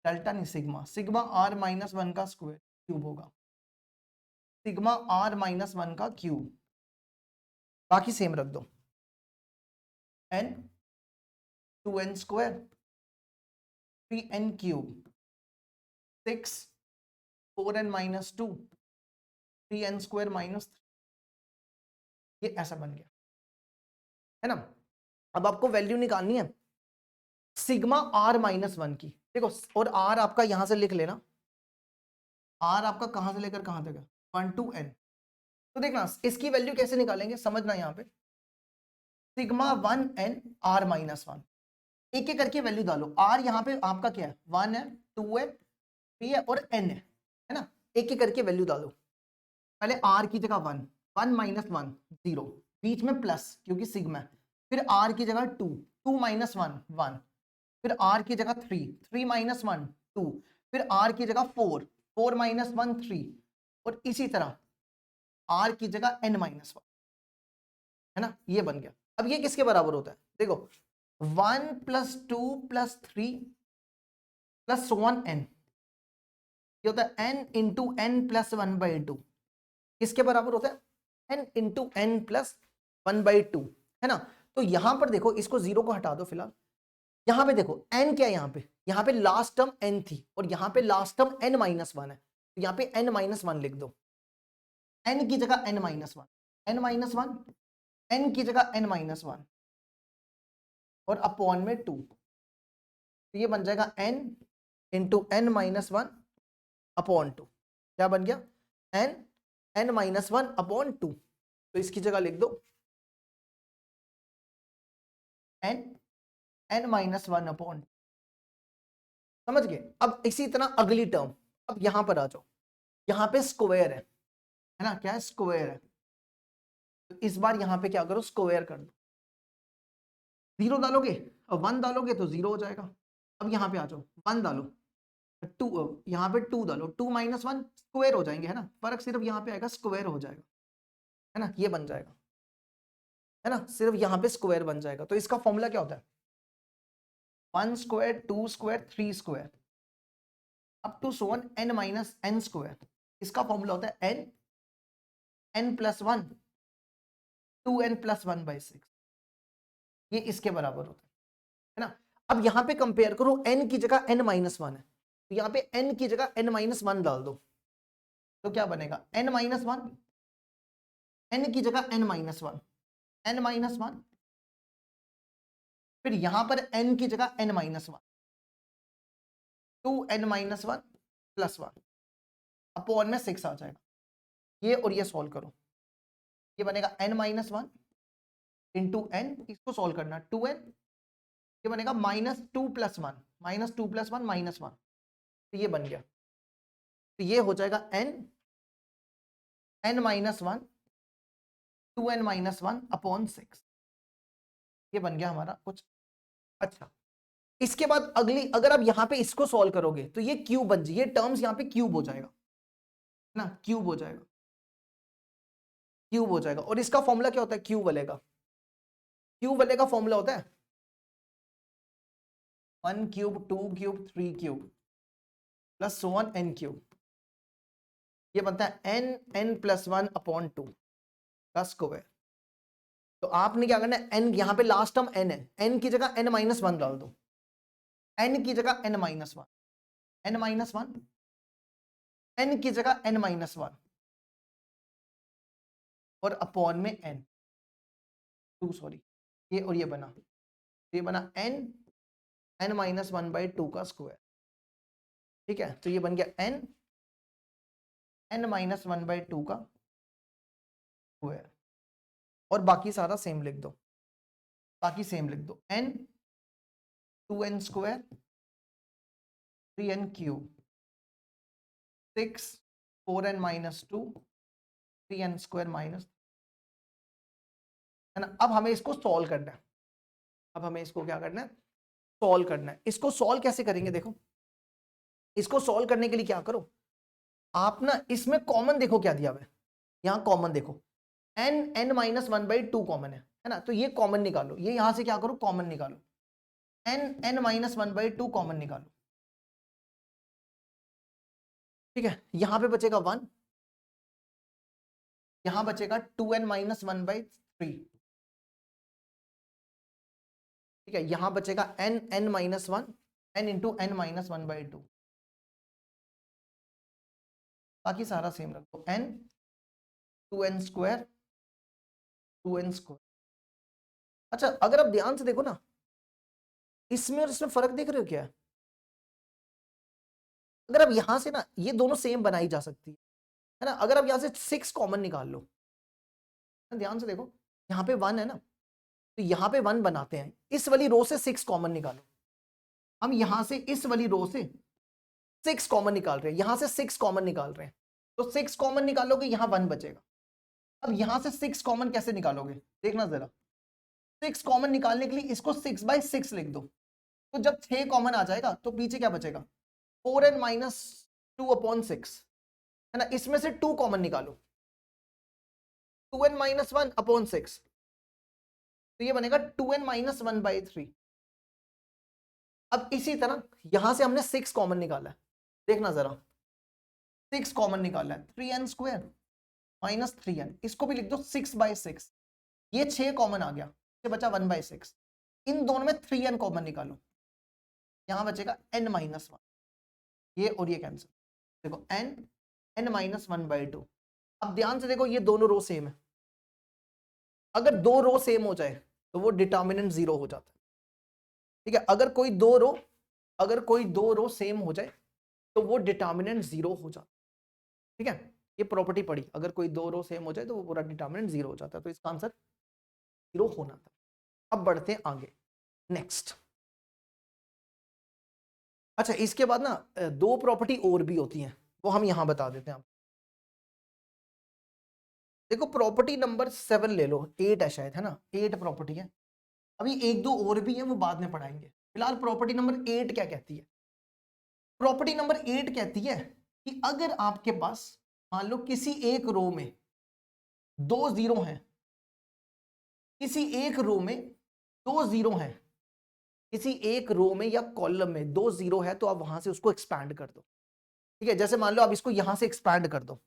डेल्टा नहीं सिग्मा, सिग्मा आर -1 का स्क्वायर क्यूब होगा, सिग्मा आर -1 का क्यूब, बाकी सेम रख दो, n 2n square 3n cube 6 4n -2 3n square -3, ये ऐसा बन गया, है ना। अब आपको वैल्यू निकालनी है सिग्मा आर -1 की, देखो, और आर आपका यहां से लिख लेना, आर आपका कहां से लेकर कहां तक है, 1 to n। तो देखना इसकी वैल्यू कैसे निकालेंगे, समझना यहाँ पे, सिग्मा 1n r माइनस 1। एक एक करके वैल्यू डालो। r यहाँ पे आपका क्या है, 1 है, 2 है, 3 है और n है ना। एक एक करके वैल्यू डालो। पहले r की जगह 1, 1 माइनस 1 0, बीच में प्लस क्योंकि सिग्मा। फिर r की जगह 2, 2 माइनस 1 1, फिर r की जगह 3, 3 माइनस 1 2, फिर r की जगह 4, 4 माइनस 1 3, और इसी तरह r की जगह n माइनस 1, है ना। ये बन गया। अब ये किसके बराबर होता है, देखो 1 प्लस 2 प्लस 3 प्लस 1 n, ये होता है n इंटू n प्लस 1/2। किसके बराबर होता है, n इंटू n प्लस 1/2, है ना। तो यहां पर देखो, इसको जीरो को हटा दो फिलहाल। यहां पे देखो n क्या है, यहाँ पे लास्ट टर्म n थी और यहाँ पे लास्ट टर्म n माइनस 1 है, तो यहाँ पे n माइनस 1 लिख दो। n की जगह n minus 1, n minus 1, n की जगह n माइनस 1 और अपॉन में 2, तो ये बन जाएगा n into n minus 1 upon 2। क्या बन गया, n माइनस 1 अपॉन 2। तो इसकी जगह लिख दो n माइनस 1 अपॉन, समझ गए। अब इसी तरह अगली टर्म, अब यहां पर आ जाओ, यहां पे स्क्वायर है ना, क्या है, स्क्वायर है। तो इस बार यहां पे क्या करो, स्क्वायर कर दो। जीरो डालोगे और 1 डालोगे तो जीरो हो जाएगा। अब यहां पे आ जाओ, 1 डालो, 2, यहाँ पे 2 डालो, 2 माइनस 1 स्क्वायर हो जाएंगे, है ना। फर्क सिर्फ यहाँ पे आएगा, स्क्वायर हो जाएगा, है ना, ये बन जाएगा, है ना, सिर्फ यहाँ पे स्क्वायर बन जाएगा। तो इसका फॉर्मूला क्या होता है, 1 square, 2 square, 3 square up to so on n minus n square. इसका फॉर्मूला होता है n प्लस 1 2n प्लस 1/6। ये इसके बराबर होता है ना। अब यहां पे कंपेयर करो, n की जगह n माइनस 1 है, तो यहाँ पे n की जगह n माइनस 1 डाल दो, तो क्या बनेगा, n माइनस 1, n की जगह n माइनस 1, n माइनस 1, फिर यहां पर n की जगह n minus 1, 2n minus 1 plus 1 upon में 6 आ जाएगा। ये और ये सॉल्व करो, ये बनेगा n माइनस 1 इंटू n, इसको सॉल्व करना 2n, ये बनेगा minus 2 plus 1, minus 2 plus 1 minus 1, तो ये बन गया। तो ये हो जाएगा n minus 1 2n minus 1 upon 6। ये बन गया हमारा कुछ। अच्छा, इसके बाद अगली, अगर आप यहां पे इसको सॉल्व करोगे तो ये क्यूब बन जाए, ये टर्म्स यहां पे क्यूब हो जाएगा ना, क्यूब हो जाएगा, क्यूब हो जाएगा। और इसका फॉर्मूला क्या होता है, क्यूब वाले का, क्यूब वाले का फॉर्मूला होता है 1 cube 2 cube 3 cube plus so on n cube. ये बनता है n प्लस 1 अपॉन 2 का स्क्वायर। तो आपने क्या करना है, n यहां पे लास्ट टर्म n है, n की जगह n माइनस 1 डाल दो, n की जगह n minus 1, n minus 1, n की जगह n माइनस 1 और अपॉन में n 2, सॉरी, ये और ये बना, ये बना n माइनस 1/2 का स्क्वायर। ठीक है, तो ये बन गया n माइनस 1/2 का स्क्वायर। और बाकी सारा सेम लिख दो, बाकी सेम लिख दो, n 2n square 3n cube 6 4n minus 2 3n square minus, है ना। अब हमें इसको सॉल्व करना है, अब हमें इसको क्या करना है, सॉल्व करना है। इसको सॉल्व कैसे करेंगे, देखो इसको सॉल्व करने के लिए क्या करो, आप ना इसमें कॉमन देखो क्या दिया हुआ है, यहां कॉमन देखो n माइनस 1/2 कॉमन है ना, तो ये कॉमन निकालो, ये यहां से क्या करो, कॉमन निकालो, n माइनस 1/2 कॉमन निकालो। ठीक है, यहां पे बचेगा 1, यहां बचेगा 2n माइनस 1/3। ठीक है, यहां बचेगा n minus 1, n into n minus 1/2। बाकी सारा सेम रखो, n 2n square 2n square. अच्छा, अगर आप ध्यान से देखो ना, इसमें और इसमें फर्क देख रहे हो क्या है, अगर आप यहां से ना, ये दोनों सेम बनाई जा सकती है ना। अगर आप यहां से 6 कॉमन निकाल लो, ध्यान से देखो, यहाँ पे 1 है ना, तो यहाँ पे 1 बनाते हैं, इस वाली रो से 6 कॉमन निकालो। हम यहां से इस वाली रो से 6 कॉमन निकाल रहे हैं, यहां से 6 कॉमन निकाल रहे हैं, तो 6 कॉमन निकालोगे, यहां 1 बचेगा। अब यहां से 6 कॉमन कैसे निकालोगे, देखना जरा। 6 कॉमन निकालने के लिए इसको 6/6 लिख दो, तो जब 6 कॉमन आ जाएगा तो पीछे क्या बचेगा, 4n माइनस 2/6, है ना। इसमें से 2 कॉमन निकालो, 2n माइनस 1/6, तो ये बनेगा 2n माइनस 1/3। अब इसी तरह यहां से हमने 6 कॉमन निकाला है, देखना जरा, 6 कॉमन निकाला है, 3n² माइनस 3n, इसको भी लिख दो 6/6, ये 6 कॉमन आ गया, ये बचा 1/6। इन दोनों में 3n कॉमन निकालो, यहां बचेगा n माइनस 1, ये और ये कैंसिल, देखो n माइनस 1/2। अब ध्यान से देखो, ये दोनों रो सेम है, अगर दो रो सेम हो जाए तो वो डिटर्मिनेंट 0 हो जाता है, ठीक है। अगर कोई दो रो सेम हो जाए तो वो डिटर्मिनेंट 0 हो जाता है, ठीक है। ये प्रॉपर्टी पड़ी, अगर कोई दो रो सेम हो जाए तो वो पूरा डिटर्मिनेंट 0 हो जाता है, तो इसका आंसर 0 होना था। अब बढ़ते हैं आगे, नेक्स्ट। अच्छा, इसके बाद ना 2 प्रॉपर्टी और भी होती हैं, वो हम यहां बता देते हैं। देखो प्रॉपर्टी नंबर 7 ले लो, 8 है शायद, है ना, 8 प्रॉपर्टी है। अभी 1-2 और भी है, वो बाद में पढ़ाएंगे। फिलहाल प्रॉपर्टी नंबर 8 क्या कहती है, प्रॉपर्टी नंबर 8 कहती है कि अगर आपके पास मान लो किसी एक रो में 2 जीरो हैं, किसी एक रो में 2 जीरो हैं, किसी एक रो में या कॉलम में 2 जीरो है, तो आप वहां से उसको एक्सपैंड कर दो, ठीक है। जैसे मान लो आप इसको यहां से एक्सपैंड कर दो,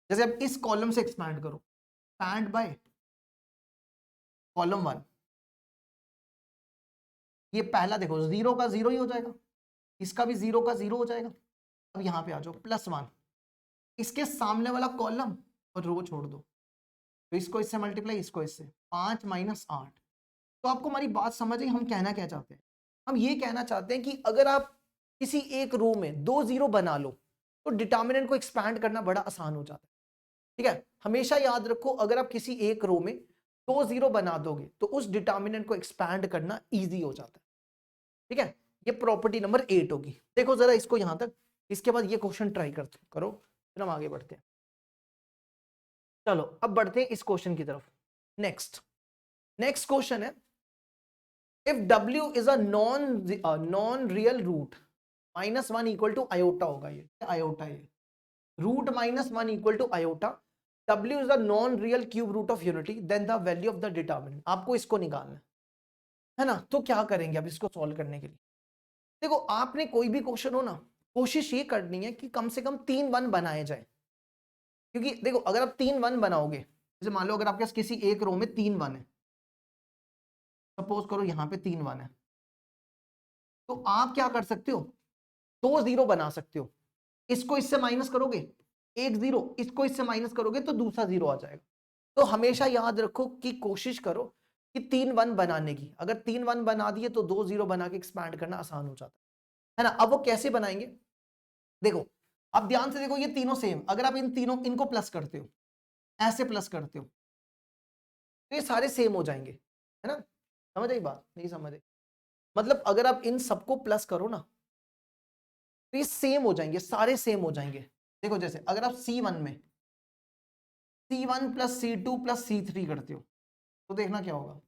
जैसे आप इस कॉलम से एक्सपैंड करो, एक्सपैंड बाय कॉलम 1, ये पहला देखो 0 का 0 ही हो जाएगा, इसका भी 0 का 0 हो जाएगा। अब यहां पे आ जाओ +1, इसके सामने वाला कॉलम और रो छोड़ दो, तो इसको इससे मल्टीप्लाई, इसको इससे, 5 माइनस 8। तो आपको हमारी बात समझ आई, हम कहना क्या चाहते हैं, हम ये कहना चाहते हैं कि अगर आप किसी एक रो में 2 जीरो बना लो तो डिटर्मिनेंट को एक्सपैंड करना बड़ा आसान हो जाता है, ठीक है। हमेशा याद रखो, अगर आप किसी एक रो में 2 जीरो बना दोगे तो उस डिटर्मिनेंट को एक्सपैंड करना ईजी हो जाता है, ठीक है। ये प्रॉपर्टी नंबर 8 होगी। देखो जरा इसको यहां तक, इसके बाद ये क्वेश्चन ट्राई करो, फिर हम आगे बढ़ते हैं। चलो अब बढ़ते हैं इस क्वेश्चन की तरफ। नेक्स्ट क्वेश्चन है, if w is a non real root, -1 equal to iota होगा, ये आयोटा, ये root -1 equal to iota, w is a non real cube root of unity, then the value of the determinant. आपको इसको निकालना है ना। तो क्या करेंगे अब इसको सॉल्व करने के लिए, देखो आपने कोई भी क्वेश्चन हो ना, कोशिश ये करनी है कि कम से कम 3 1 बनाए जाए, क्योंकि देखो अगर आप 3 1 बनाओगे, जैसे मान लो अगर आपके पास किसी एक रो में 3 1 है, सपोज करो यहां पे 3 1 है, तो आप क्या कर सकते हो, 2 जीरो बना सकते हो, इसको इससे माइनस करोगे 1 जीरो, इसको इससे माइनस करोगे तो दूसरा जीरो आ जाएगा। तो हमेशा याद रखो कि कोशिश करो कि 3 1 बनाने की, अगर 3 1 बना दिए तो 2 जीरो बना के एक्सपैंड करना आसान हो जाता है ना। अब वो कैसे बनाएंगे, देखो अब ध्यान से देखो, ये तीनों सेम, अगर आप इन तीनों इनको प्लस करते हो, ऐसे प्लस करते हो, तो ये सारे सेम हो जाएंगे, है ना। समझ आई बात, नहीं समझ आई, मतलब अगर आप इन सबको प्लस करो ना तो ये सेम हो जाएंगे, सारे सेम हो जाएंगे। देखो जैसे अगर आप C1 में C1 plus C2 plus C3 करते हो, तो देखना क्या होगा,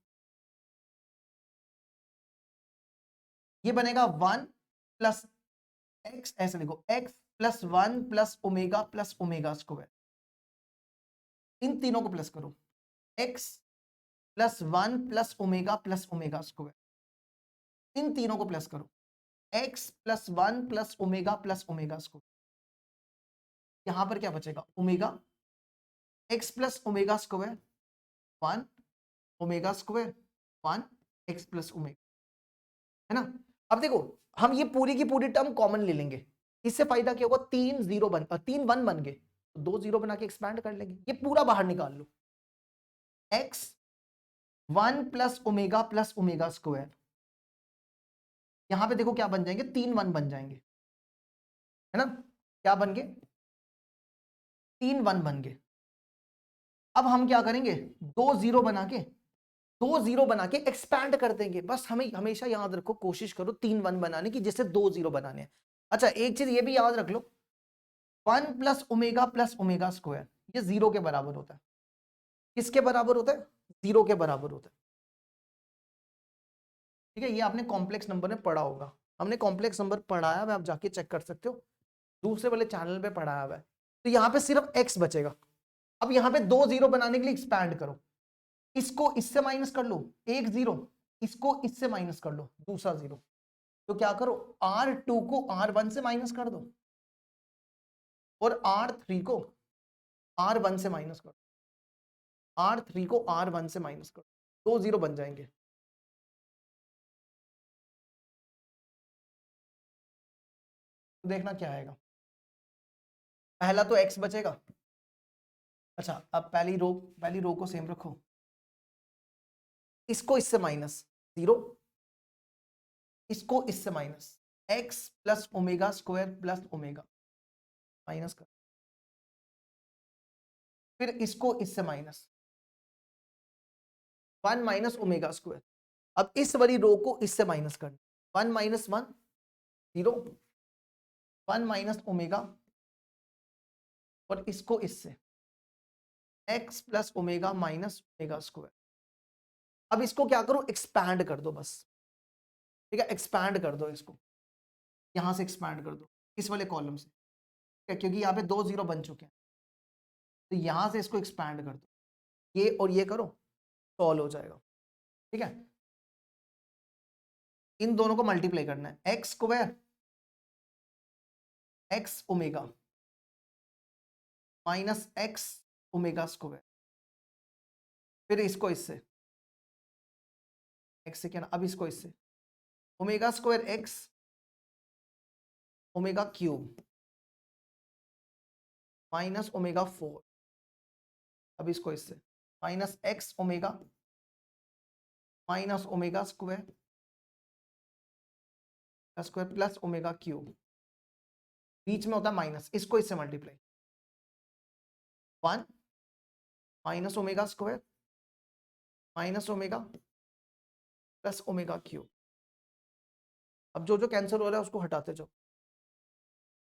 ये बनेगा 1 प्लस x, ऐसे लिखो x plus 1 plus omega square, इन तीनों को प्लस करो, x plus 1 plus omega square, इन तीनों को प्लस करो, x plus 1 plus omega square, यहां पर क्या बचेगा, omega, x plus omega square 1 omega square 1 x plus omega, है ना। अब देखो हम ये पूरी की पूरी टर्म कॉमन ले लेंगे, इससे फायदा क्या होगा, 3 1 बन गए, तो 2 जीरो बना के एक्सपैंड कर लेंगे, ये पूरा बाहर निकाल लो, x 1 प्लस ओमेगा स्क्वायर, यहां पे देखो क्या बन जाएंगे, 3 1 बन जाएंगे, है ना। क्या बन गए, 3 1 बन गए। अब हम क्या करेंगे, 2 जीरो बना के दो जीरो बना के एक्सपैंड कर देंगे। बस हमें हमेशा याद रखो, कोशिश करो 3 1 बनाने की जिससे 2 0 बनाने हैं। अच्छा एक चीज ये भी याद रख लो, 1 प्लस ओमेगा स्क्वायर ये 0 के बराबर होता है। किसके बराबर होता है? 0 के बराबर होता है। ठीक है, ये आपने कॉम्प्लेक्स नंबर में पढ़ा होगा, हमने कॉम्प्लेक्स नंबर पढ़ाया है, आप जाके चेक कर सकते हो, दूसरे वाले चैनल पे पढ़ाया हुआ है। तो यहाँ पे सिर्फ x बचेगा। अब यहाँ पे 2 0 बनाने के लिए एक्सपैंड करो, इसको इससे माइनस कर लो, एक 0, इसको इससे माइनस कर लो, दूसरा 0। तो क्या करो, R2 को R1 से माइनस कर दो और R3 को R1 से माइनस कर दो, R3 को R1 से माइनस कर दो, 2 0 बन जाएंगे। तो देखना क्या आएगा, पहला तो x बचेगा। अच्छा अब पहली रो को सेम रखो, इसको इससे माइनस 0, इसको इससे minus, x plus omega square plus omega minus कर, फिर इसको इससे माइनस 1 माइनस ओमेगा स्क्वायर। अब इस वाली रो को इससे माइनस करना, 1 माइनस 1 0, 1 माइनस ओमेगा और इसको इससे x plus omega minus omega square. अब इसको क्या करो, एक्सपैंड कर दो बस। ठीक है, एक्सपैंड कर दो इसको, यहां से एक्सपैंड कर दो इस वाले कॉलम से, क्योंकि यहाँ पे 2 0 बन चुके हैं। तो यहां से इसको एक्सपैंड कर दो, ये और ये करो, सॉल्व हो जाएगा। ठीक है, इन दोनों को मल्टीप्लाई करना है, x square x omega minus x omega square, फिर इसको इससे एक्स से क्या ना, अब इसको इससे omega square x omega cube minus omega 4, अब इसको इससे minus x omega minus omega square plus omega cube, बीच में होता है माइनस, इसको इससे multiply 1 minus omega square minus omega plus omega cube. अब जो जो कैंसिल हो रहा है उसको हटाते जाओ।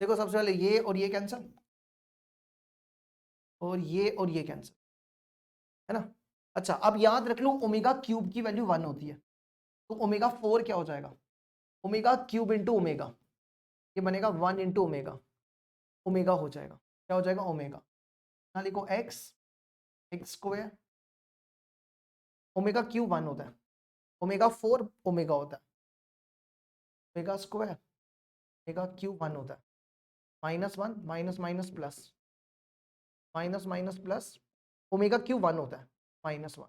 देखो सबसे पहले ये और ये कैंसिल, और ये कैंसिल, है ना। अच्छा अब याद रख लो, ओमेगा क्यूब की वैल्यू 1 होती है, तो ओमेगा 4 क्या हो जाएगा, ओमेगा क्यूब इंटू ओमेगा, ये बनेगा 1 इंटू ओमेगा, ओमेगा हो जाएगा, क्या हो जाएगा ओमेगा। यहाँ लिखो x x square, omega cube 1 होता है, ओमेगा 4 ओमेगा होता है, ओमेगा स्क्वायर ओमेगा क्यूब 1 होता है, minus 1 minus minus plus minus minus plus, omega cube 1 होता है माइनस 1।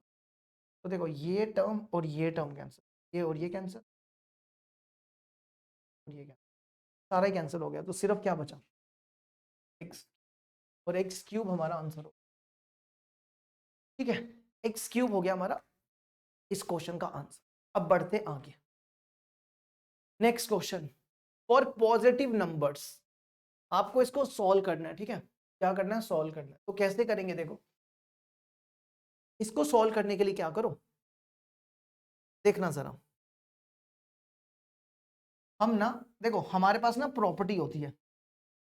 तो देखो ये टर्म और ये टर्म कैंसिल, ये और ये कैंसिल और ये कैंसिल, सारा ही कैंसिल हो गया। तो सिर्फ क्या बचा, एक्स, और एक्स क्यूब हमारा आंसर हो। ठीक है, एक्स क्यूब हो गया हमारा इस क्वेश्चन का आंसर। अब बढ़ते आगे, next question, for positive numbers, आपको इसको सॉल्व करना है। ठीक है, क्या करना है, सॉल्व करना है। तो कैसे करेंगे, देखो इसको सॉल्व करने के लिए क्या करो, देखना जरा, हम ना देखो हमारे पास ना प्रॉपर्टी होती है,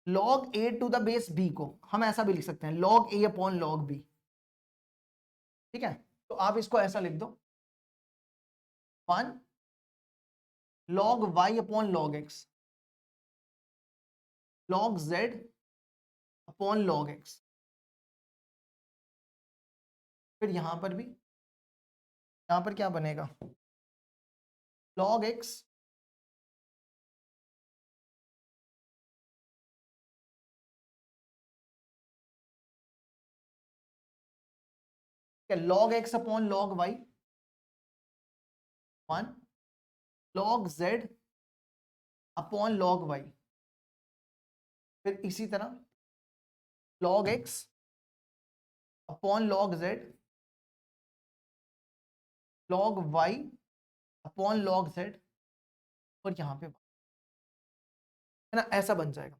log a to the base b को हम ऐसा भी लिख सकते हैं, log a upon log b। ठीक है, तो आप इसको ऐसा लिख दो, 1 log y upon log x, log z upon log x। फिर यहां पर भी, यहां पर क्या बनेगा, log x log x upon log y, 1 log z upon log y। फिर इसी तरह log x upon log z, log y upon log z, और यहां पे है ना, ऐसा बन जाएगा।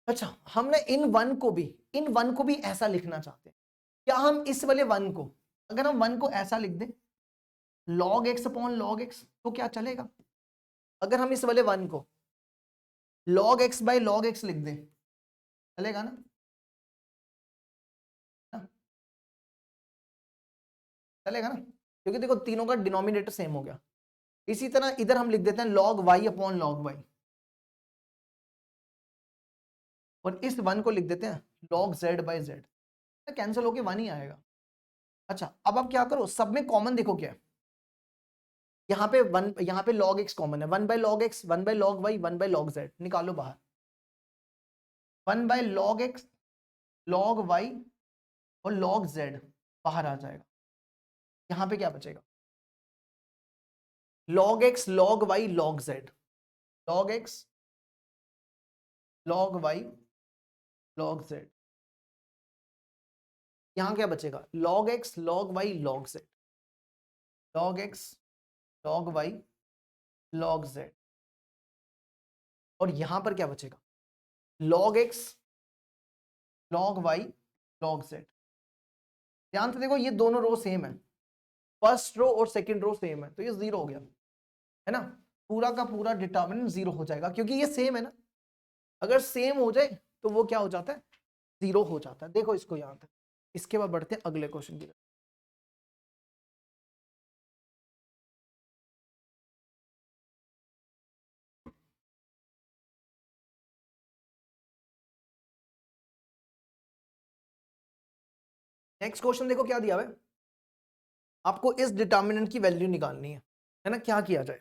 अच्छा हमने इन वन को भी ऐसा लिखना चाहते हैं, क्या हम इस वाले वन को अगर हम 1 को ऐसा लिख दें log x upon log x तो क्या चलेगा? अगर हम इस वाले 1 को log x by log x लिख दें चलेगा ना? चलेगा ना, क्योंकि देखो तीनों का डिनोमिनेटर सेम हो गया। इसी तरह इधर हम लिख देते हैं log y upon log y, और इस 1 को लिख देते हैं log z by z, cancel होके 1 ही आएगा। अच्छा अब आप क्या करो, सब में कॉमन देखो क्या है, यहाँ पे 1, यहाँ पे log x कॉमन है, 1 by log x, 1 by log y, 1 by log z निकालो बाहर, 1 by log x, log y और log z बाहर आ जाएगा। यहाँ पे क्या बचेगा? log x, log y, log z, log x, log y, log z, यहाँ क्या बचेगा? log x, log y, log z, log x, log y, log z, और यहां पर क्या बचेगा? log x, log y, log z। ध्यान से देखो ये दोनों रो सेम है, फर्स्ट रो और सेकंड रो सेम है, तो ये 0 हो गया है ना, पूरा का पूरा डिटर्मिनेंट 0 हो जाएगा क्योंकि ये सेम है ना। अगर सेम हो जाए तो वो क्या हो जाता है? 0 हो जाता है। देखो इसको यहाँ तक, इसके बाद बढ़ते हैं अगले क्वेश्चन की तरफ। नेक्स्ट क्वेश्चन देखो क्या दिया है, आपको इस डिटर्मिनेंट की वैल्यू निकालनी है ना। क्या किया जाए,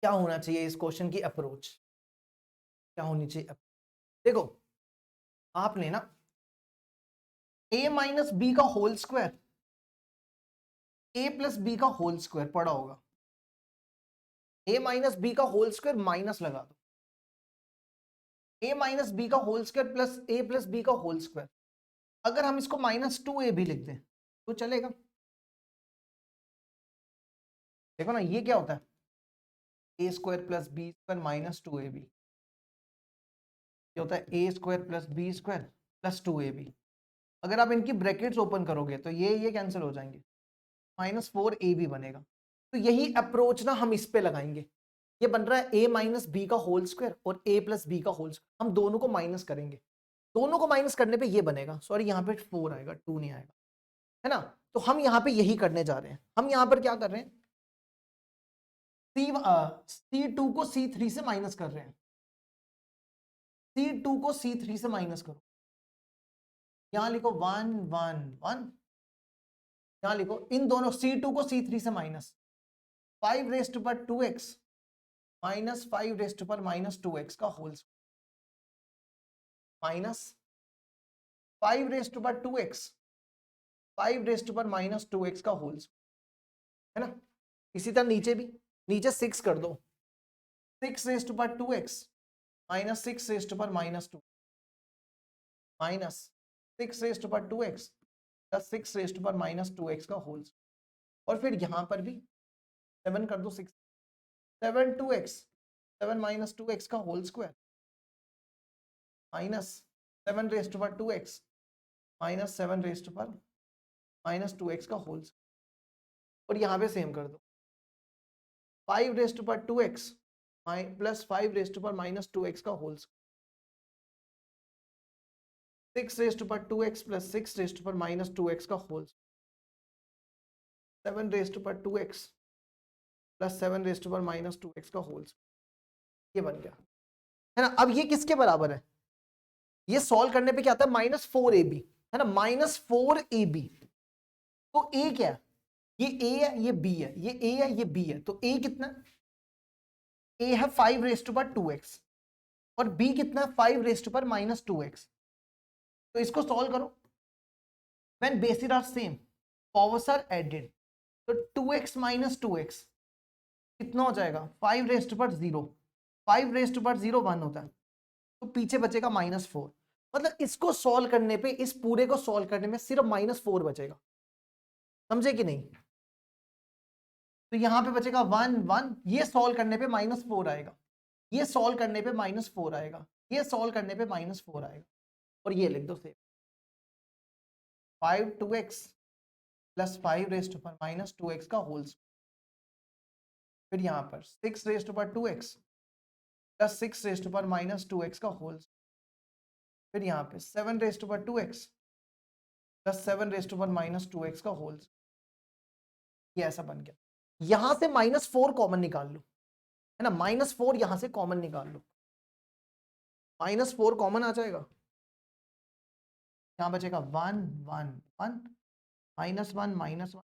क्या होना चाहिए इस क्वेश्चन की अप्रोच, क्या होनी चाहिए? देखो आपने ना a माइनस बी का whole square, a plus b का होल स्क्वायर पढ़ा होगा, a माइनस बी का होल स्क्वायर माइनस लगा दो, a माइनस बी का whole square plus a plus b का होल स्क्वायर। अगर हम इसको -2a भी लिख दें तो चलेगा। देखो ना ये क्या होता है, a square plus b square -2ab, ये होता है a square plus b square plus 2ab। अगर आप इनकी ब्रैकेट्स ओपन करोगे तो ये कैंसिल हो जाएंगे, -4ab बनेगा। तो यही अप्रोच ना हम इस पे लगाएंगे। ये बन रहा है a माइनस बी का होल स्क्वायर और a प्लस बी का होल स्क्वायर, हम दोनों को माइनस करेंगे, दोनों को माइनस करने पे ये बनेगा, सॉरी यहाँ पे 4 आएगा, 2 नहीं आएगा, है ना। तो हम यहाँ पे यही करने जा रहे हैं। हम यहाँ पर क्या कर रहे हैं, C2 को C3 से माइनस कर रहे हैं, C2 को C3 से माइनस करो, यहां लिखो 1 1 1, यहां लिखो इन दोनों C2 को C3 से minus, 5 raise to power 2x minus 5 raise to power -2x का whole square, minus 5 raise to power 2x 5 raise to power -2x का होल स्क्वायर, है ना। इसी तरह नीचे भी, नीचे 6 कर दो, 6 raise to power 2x minus 6 raise to power -2 minus 6 raise to power 2x plus 6 raise to power -2x का होल स्क्वायर। और फिर यहां पर भी 7 कर दो, 6 7 2x 7 -2x का whole square minus 7 raise to power 2x minus 7 raise to power -2x का होल स्क्वायर। और यहां पे सेम कर दो, 5 raise to power 2x plus 5 raise to power -2x का whole square, 6 raise to power 2x plus 6 raise to power -2x का whole, 7 raise to power 2x plus 7 raise to power -2x का whole, ये बन गया, है ना। अब ये किसके बराबर है, ये सॉल्व करने पे क्या आता है, -4ab, है ना, -4ab। तो a क्या है, ये a है, ये b है, ये a है, ये b है, तो a कितना, a है 5 रेज़ टू पावर 2x और b कितना है 5 रेज़ टू पावर -2x। तो इसको सॉल्व करो, when bases are same powers are added, तो 2x माइनस 2x कितना हो जाएगा, 5 raise to power 0, 5 raise to power 0 1 होता है, तो पीछे बचेगा -4। मतलब इसको सॉल्व करने पे, इस पूरे को सॉल्व करने में सिर्फ -4 बचेगा, समझे कि नहीं। तो यहां पे बचेगा 1 1, ये सॉल्व करने पे -4 आएगा, ये सॉल्व करने पे -4 आएगा, ये सॉल्व करने पे -4 आएगा, और ये लिख दो सेव। 5 2x plus 5 raise to power minus 2x का होल स्क्वायर। फिर यहाँ पर 6 raise to power 2x plus 6 raise to power minus 2x का होल स्क्वायर। फिर यहाँ पे 7 raise to power 2x plus 7 raise to power minus 2x का whole square. ये ऐसा बन गया। यहां से -4 कॉमन निकाल लो, है ना, -4 यहां से कॉमन निकाल लो, -4 कॉमन आ जाएगा। यहां बचेगा 1 1 1 -1 -1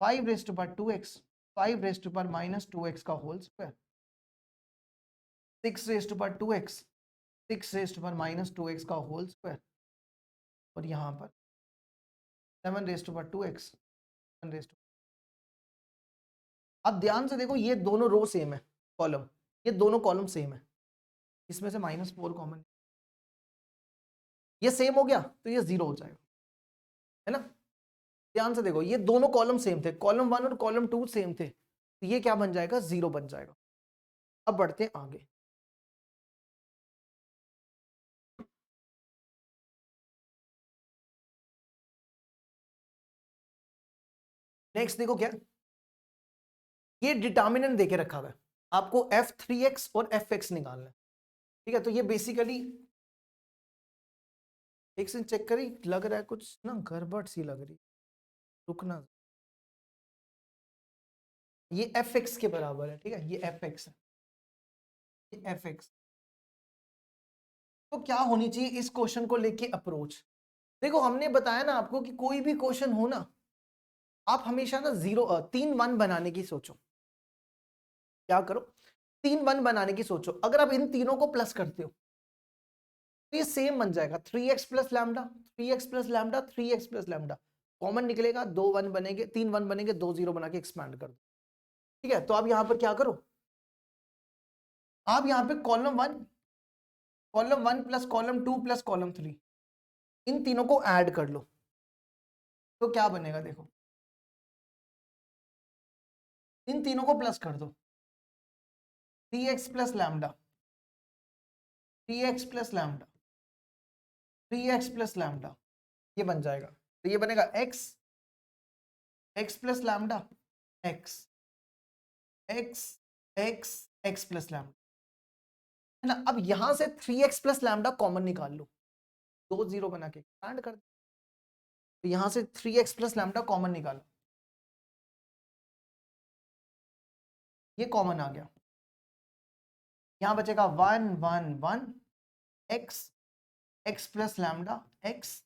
5 raise to power 2x 5 raise to power minus 2x का whole square 6 raise to power 2x 6 raise to power minus 2x का होल स्क्वायर और यहाँ पर 7 raise to power 2x 7 raise to. अब ध्यान से देखो ये दोनों रो सेम है, कॉलम, ये दोनों कॉलम सेम है, इसमें से -4 कॉमन, ये सेम हो गया तो ये 0 हो जाएगा, है ना। ध्यान से देखो ये दोनों कॉलम सेम थे, कॉलम 1 और कॉलम 2 सेम थे, तो ये क्या बन जाएगा, 0 बन जाएगा। अब बढ़ते हैं आगे। नेक्स्ट देखो क्या, ये डिटर्मिनेंट देके रखा हुआ है आपको, f3x और fx निकालना है, ठीक है। तो ये बेसिकली एक से चेक करी, लग रहा है कुछ ना गड़बड़ सी लग रही, रुकना, ये fx के बराबर है, ठीक है, ये fx है, ये fx। तो क्या होनी चाहिए इस क्वेश्चन को लेके अप्रोच। देखो हमने बताया ना आपको कि कोई भी क्वेश्चन हो ना, आप हमेशा ना 3 1 बनाने की सोचो। क्या करो, 3 1 बनाने की सोचो। अगर आप इन तीनों को प्लस करते हो तो ये सेम बन जाएगा, 3x plus lambda 3x plus lambda 3x plus lambda, common निकलेगा, 2 1 बनेंगे, 3 1 बनेंगे, 2 0 बना के एक्सपैंड कर दो, ठीक है। तो आप यहां पर क्या करो, आप यहां पे column 1 plus column 2 plus column 3 इन तीनों को ऐड कर लो, तो क्या बनेगा देखो, इन तीनों को प्लस कर दो, 3x plus lambda 3x plus lambda 3x plus lambda, ये बन जाएगा। तो ये बनेगा x plus lambda x x x x plus lambda, है ना। अब यहां से 3x प्लस लैम्डा कॉमन निकाल लो, 2 0 बना के एक्सपैंड कर दो, तो यहां से 3x प्लस लैम्डा कॉमन निकालो, ये कॉमन आ गया। यहां बचेगा 1 1 1 x x plus lambda x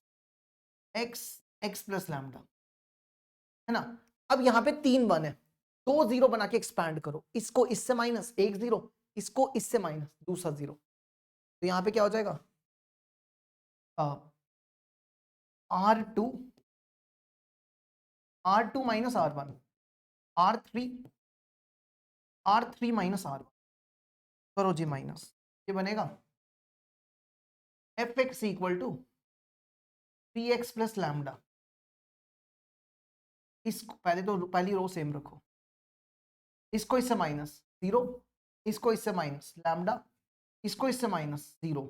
x x plus lambda, है ना। अब यहां पे 3 1 है, 2 0 बना के एक्सपैंड करो, इसको इससे माइनस, 1 0, इसको इससे माइनस, दूसरा 0, तो यहां पे क्या हो जाएगा, R2 minus R1 R3 minus R1 करो जी माइनस, ये बनेगा fx equal to 3x plus lambda, इसको पहली रो सेम रखो, इसको इससे माइनस 0, इसको इससे माइनस लैम्डा, इसको इससे माइनस 0,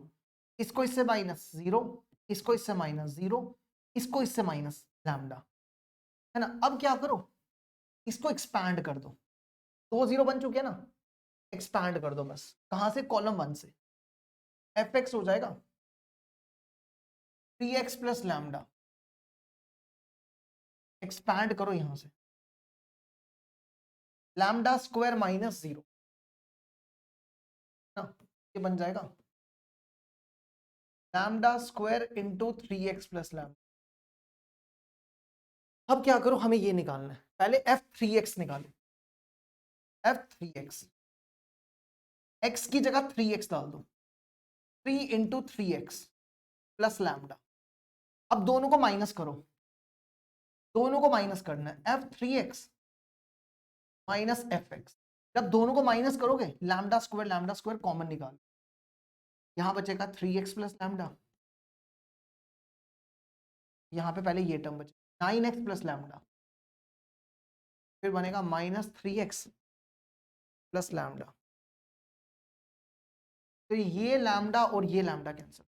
इसको इससे माइनस 0, इसको इससे माइनस 0, इसको इससे माइनस लैम्डा, है ना। अब क्या करो, इसको एक्सपैंड कर दो, 2 0 बन चुके हैं ना, एक्सपैंड कर दो बस, कहां से, कॉलम 1 से, fx हो जाएगा 3x प्लस लैम्डा, एक्सपैंड करो यहां से, लैम्डा स्क्वायर माइनस 0 ना, ये बन जाएगा lambda square into 3x plus lambda. अब क्या करो, हमें ये निकालना है, पहले f3x निकालो, f3x, x की जगह 3x डाल दो, 3 इंटू 3x प्लस लैम्डा। अब दोनों को माइनस करो, दोनों को माइनस करना है, f3x माइनस fx, जब दोनों को माइनस करोगे लैम्डा स्क्वायर कॉमन निकालो, यहां बचेगा 3x प्लस लैम्डा, यहां पे पहले ये टर्म बचे 9x प्लस लैम्डा, फिर बनेगा माइनस 3x प्लस लैम्डा, तो ये लैम्डा और ये लैम्डा कैंसिल,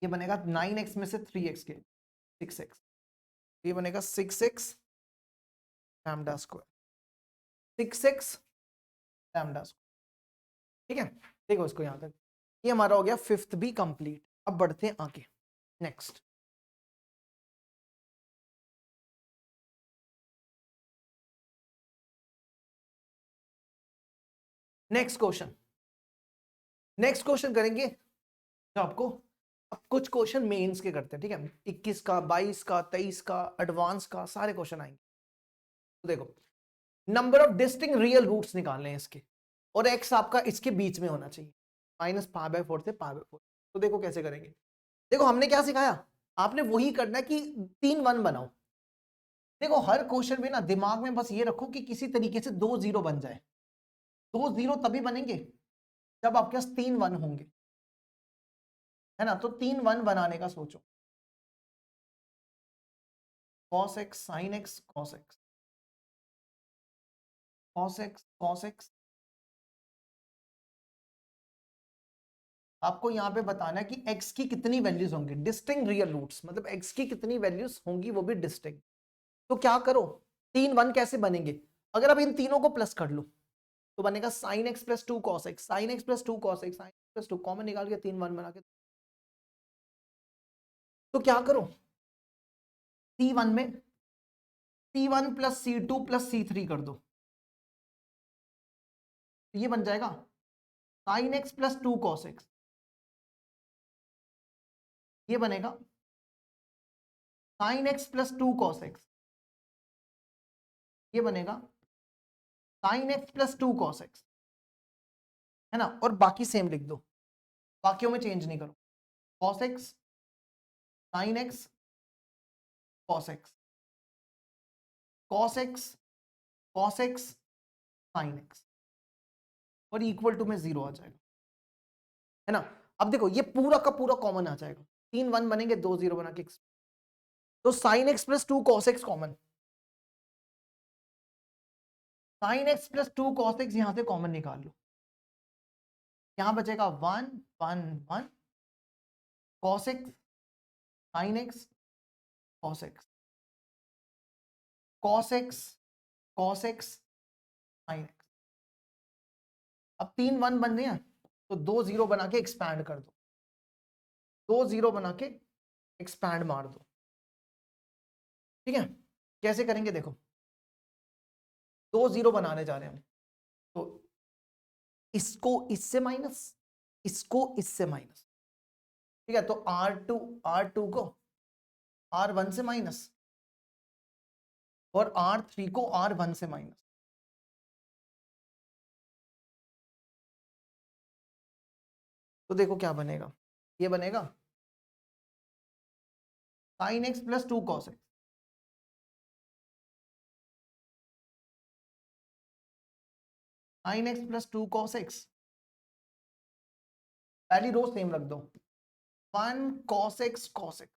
ये बनेगा 9x में से 3x के 6x, ये बनेगा 6x lambda square 6x lambda square. ठीक है, देखो इसको यहां तक, ये हमारा हो गया फिफ्थ भी कंप्लीट। अब बढ़ते हैं आगे, next next question. Next question करेंगे जो आपको, अब कुछ क्वेश्चन मेंस के करते हैं, ठीक है, 21 का, 22 का, 23 का, एडवांस का, सारे क्वेश्चन आएंगे। तो देखो, number of distinct real roots निकालने हैं इसके, और x आपका इसके बीच में होना चाहिए, -π/4 से π/4। तो देखो कैसे करेंगे। देखो हमने क्या सिखाया, आपने वही करना है कि 3 1 बनाओ। देखो हर क्वेश्चन में ना दिमाग में बस ये रखो कि किसी तरीके से 2 0 बन जाए। 2 0 तभी बनेंगे जब आपके पास 3 1 होंगे, है ना। तो 3 1 बनाने का सोचो, cos x sin x cos x cos x cos x। आपको यहां पे बताना है कि x की कितनी वैल्यूज होंगी, डिस्टिंक्ट रियल रूट्स, मतलब x की कितनी वैल्यूज होंगी वो भी डिस्टिंक्ट। तो क्या करो, 3 1 कैसे बनेंगे, अगर आप इन तीनों को प्लस कर लो तो बनेगा sin x plus 2 cos x, sin x plus 2 cos x, sin x plus 2 common निकाल के 3 1 बना के। तो क्या करो, C1 में C1 plus C2 plus C3 कर दो, तो ये बन जाएगा sin x plus 2 cos x, ये बनेगा sin x plus 2 cos x, ये बनेगा sin x plus 2 cos x, है ना। और बाकी सेम लिख दो, बाकियों में चेंज नहीं करो, cos x sin x cos x cos x cos x sin x, और इक्वल टू में 0 आ जाएगा, है ना। अब देखो ये पूरा का पूरा कॉमन आ जाएगा, 3 1 बनेंगे, 2 0 बना के, तो sin x plus 2 cos x common, sin x plus 2 cos x यहां से कॉमन निकाल लो, यहां बचेगा 1 1 1 cos x sin x cos x cos x cos x sin x। अब 3 1 बन रहे हैं, तो 2 0 बना के एक्सपैंड कर दो, 2 0 बना के एक्सपैंड मार दो। ठीक है, कैसे करेंगे देखो, 2 0 बनाने जा रहे हैं हम, तो इसको इससे माइनस, इसको इससे माइनस, ठीक है। तो R2 को R1 से माइनस, और R3 को R1 से माइनस। तो देखो क्या बनेगा, ये बनेगा sin x plus 2 cos x, sin x plus 2 cos x, पहली रो सेम रख दो, 1 cos x cos x।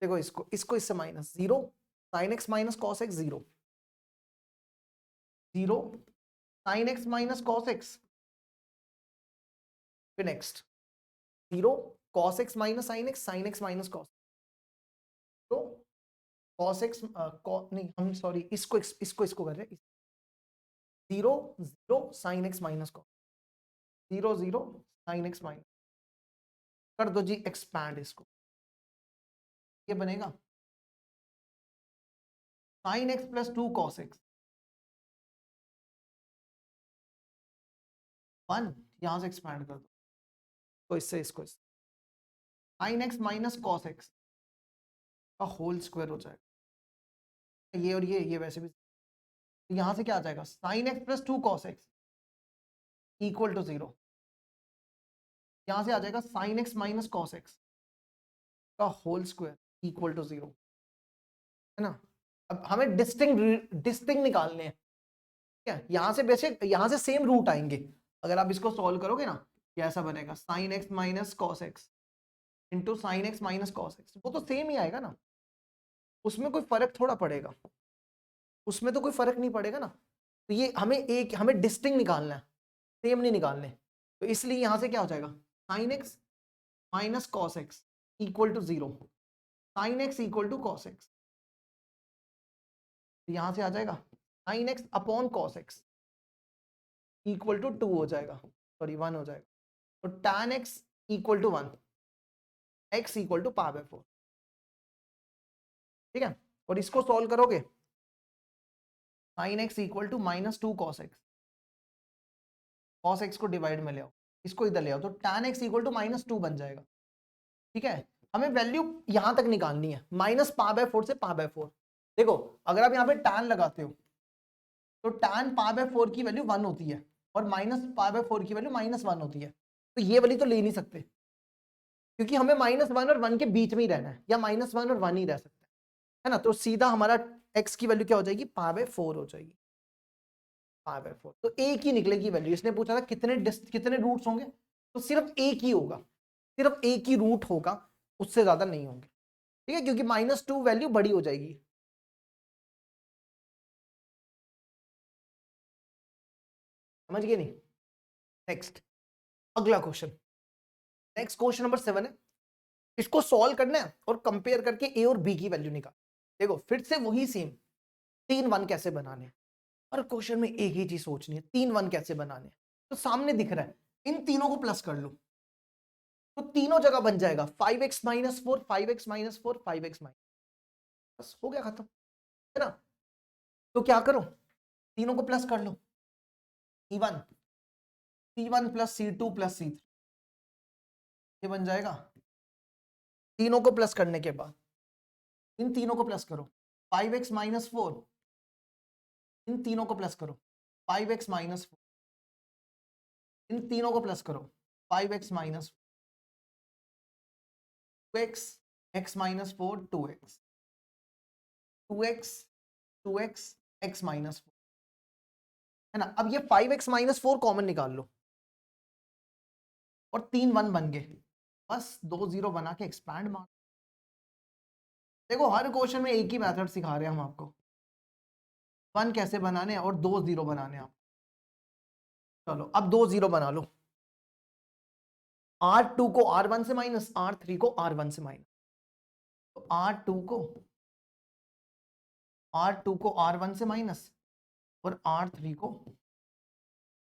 देखो इसको इसको इससे minus, 0 sin x minus cos x 0 0 sin x minus cos x, फिर next 0 cos x minus sin x, sin x minus cos, तो cos x नहीं हम सॉरी इसको इसको कर रहे हैं, 0 0 sin x minus cos, 0 0 sin x minus, कर दो जी एक्सपैंड इसको, ये बनेगा sin x plus 2 cos x 1, यहां से एक्सपैंड कर दो, तो इससे इसको sin x minus cos x का होल स्क्वायर हो जाएगा, ये और ये वैसे भी, यहां से क्या आ जाएगा, sin x plus 2 cos x equal to 0, यहां से आ जाएगा sin x minus cos x का होल स्क्वायर इक्वल टू 0, है ना। अब हमें डिस्टिंक्ट निकालने हैं, ठीक है। यहां से बेसिक, यहां से सेम रूट आएंगे, अगर आप इसको सॉल्व करोगे ना, ये ऐसा बनेगा sin x minus cos x into sin x minus cos x, वो तो सेम ही आएगा ना, उसमें कोई फर्क थोड़ा पड़ेगा, उसमें तो कोई फर्क नहीं पड़ेगा ना। तो ये हमें डिस्टिंक्ट निकालना है, सेम नहीं निकालने, तो इसलिए यहां से क्या हो जाएगा sin x minus cos x equal to 0, sine x equal to cos x, यहां से आ जाएगा sine x upon cos x equal to 2 हो जाएगा, सॉरी 1 हो जाएगा, तो tan x equal to 1, x equal to power by 4, ठीक है। और इसको सॉल्व करोगे, sine x equal to -2 cos x, cos x को डिवाइड में ले आओ, इसको इधर ले आओ, तो tan एक्स इक्वल टू -2 बन जाएगा, ठीक है। हमें वैल्यू यहां तक निकालनी है, माइनस पा बाय 4 से पा बाय 4। देखो अगर आप यहाँ पे tan लगाते हो तो tan पा बाय 4 की वैल्यू 1 होती है और माइनस पा बाय 4 की वैल्यू -1 होती है, तो ये वाली तो ले नहीं सकते क्योंकि हमें -1 और 1 के बीच में ही रहना है, या -1 और 1 ही रह सकते है ना। तो सीधा हमारा x की वैल्यू क्या हो जाएगी, पा बाय 4 हो जाएगी, पा बाय 4, तो एक ही निकलेगी वैल्यू। इसने पूछा था कितने रूट्स होंगे, तो सिर्फ एक ही होगा, सिर्फ एक ही रूट होगा, उससे ज्यादा नहीं होंगे, ठीक है, क्योंकि -2 वैल्यू बड़ी हो जाएगी। समझ गए नहीं। नेक्स्ट अगला क्वेश्चन, नेक्स्ट क्वेश्चन नंबर 7 है, इसको सॉल्व करना है और कंपेयर करके ए और बी की वैल्यू निकाल। देखो फिर से वही सेम, 3 1 कैसे बनाने हैं, और क्वेश्चन में एक ही चीज सोचनी है, 3 1 कैसे बनाने हैं। तो सामने दिख रहा है, इन तीनों को प्लस कर लो, तो तीनों जगह बन जाएगा 5x - 4, 5x - 4, 5x - बस हो गया खत्म, है ना। तो क्या करो, तीनों को प्लस कर लो, C1 plus C2 plus C3, ये बन जाएगा। तीनों को प्लस करने के बाद इन तीनों को प्लस करो, 5x - 4, इन तीनों को प्लस करो, 5x - 4, इन तीनों को प्लस करो, 5x - 2x, x - 4, 2x, 2x, 2x, x - 4, है ना। अब ये 5x - 4 कॉमन निकाल लो और 3 1 बन गए, बस 2 0 बना के एक्सपैंड मार। देखो हर क्वेश्चन में एक ही मेथड सिखा रहे हैं हम आपको, 1 कैसे बनाने हैं और 2 0 बनाने हैं आप। चलो अब 2 0 बना लो, R2 को R1 से माइनस, R3 को R1 से माइनस, तो R2 को R1 से माइनस और R3 को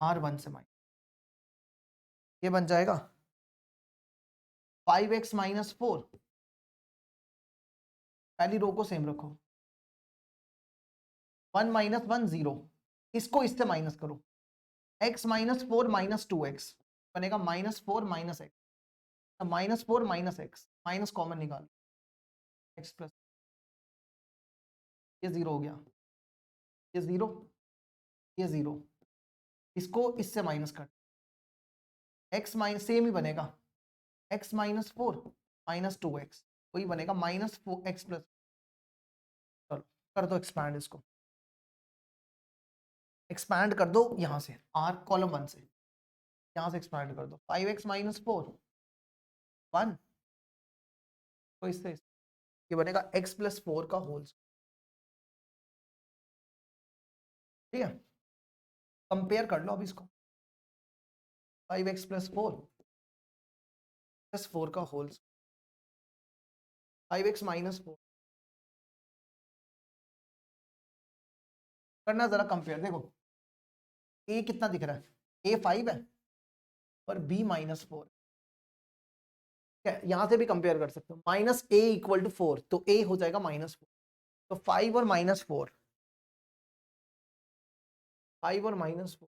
R1 से माइनस, ये बन जाएगा 5x - 4, पहली रो को सेम रखो, 1 - 1 0, इसको इससे माइनस करो, x - 4 - 2x बनेगा -4 - x, -4 - x, माइनस कॉमन निकाल, x प्लस, ये 0 हो गया, ये 0, ये 0, इसको इससे माइनस कर, x माइनस सेम ही बनेगा, x - 4 - 2x, वही बनेगा -4x प्लस। चलो कर दो एक्सपैंड, इसको एक्सपैंड कर दो यहां से, r कॉलम 1 से, यहां से एक्सपैंड कर दो, 5x - 4 1, तो इससे ये बनेगा x + 4 का होल, ठीक है। कंपेयर कर लो अब इसको, 5x + 4 + 4 का होल, 5x - 4, करना जरा कंपेयर। देखो a कितना दिख रहा है, a 5 है और b -4, यहां से भी कंपेयर कर सकते हो, -a = 4, तो a हो जाएगा -4, तो 5 और -4, 5 और -4,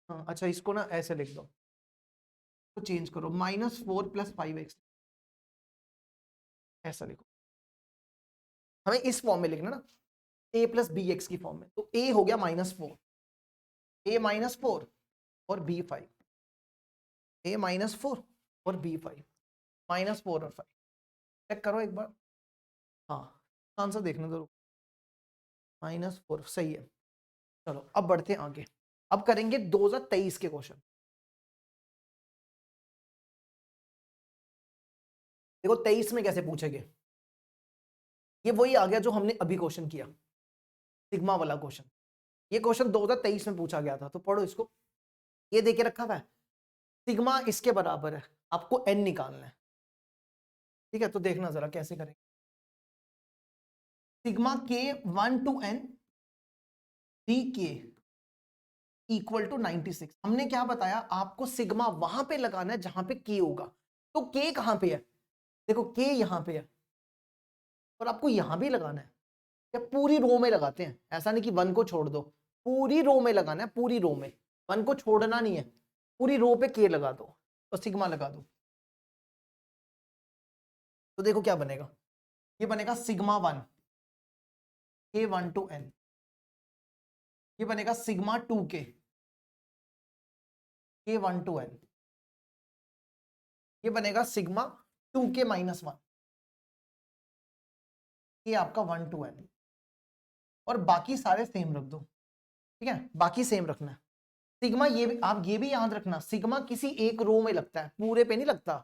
हाँ अच्छा इसको ना ऐसे लिख दो, तो चेंज करो, -4 + 5x, ऐसा लिखो, हमें इस फॉर्म में लिखना ना, a + bx की फॉर्म में, तो a हो गया -4, a -4 और b 5, a -4 और b 5, -4 और 5, चेक करो एक बार, हाँ आंसर देखने दो, -4 सही है। चलो अब बढ़ते हैं आगे, अब करेंगे 2023 के क्वेश्चन। देखो 23 में कैसे पूछेंगे, ये वही आ गया जो हमने अभी क्वेश्चन किया, सिग्मा वाला क्वेश्चन, ये क्वेश्चन 2023 में पूछा गया था, तो पढ़ो इसको, ये देके रखा हुआ है, सिग्मा इसके बराबर है, आपको n निकालना है। ठीक है, तो देखना जरा कैसे करेंगे। Sigma k 1 to n dk equal to 96। हमने क्या बताया आपको, सिग्मा वहां पे लगाना है जहां पे k होगा। तो k कहां पे है, देखो k यहां पे है और आपको यहां भी लगाना है। या पूरी रो में लगाते हैं, ऐसा नहीं कि वन को छोड़ दो, पूरी रो में लगाना है, पूरी रो में, वन को छोड़ना नहीं है। पूरी रो पे k लगा दो और सिग्मा लगा दो, तो देखो क्या बनेगा। ये बनेगा सिग्मा 1 k 1 to n, ये बनेगा सिग्मा 2 k 1 to n, ये बनेगा सिग्मा 2 k -1, ये आपका 1 to n। और बाकी सारे सेम रख दो, ठीक है, बाकी सेम रखना है। सिग्मा ये भी, आप ये भी याद रखना, सिग्मा किसी एक रो में लगता है, पूरे पे नहीं लगता।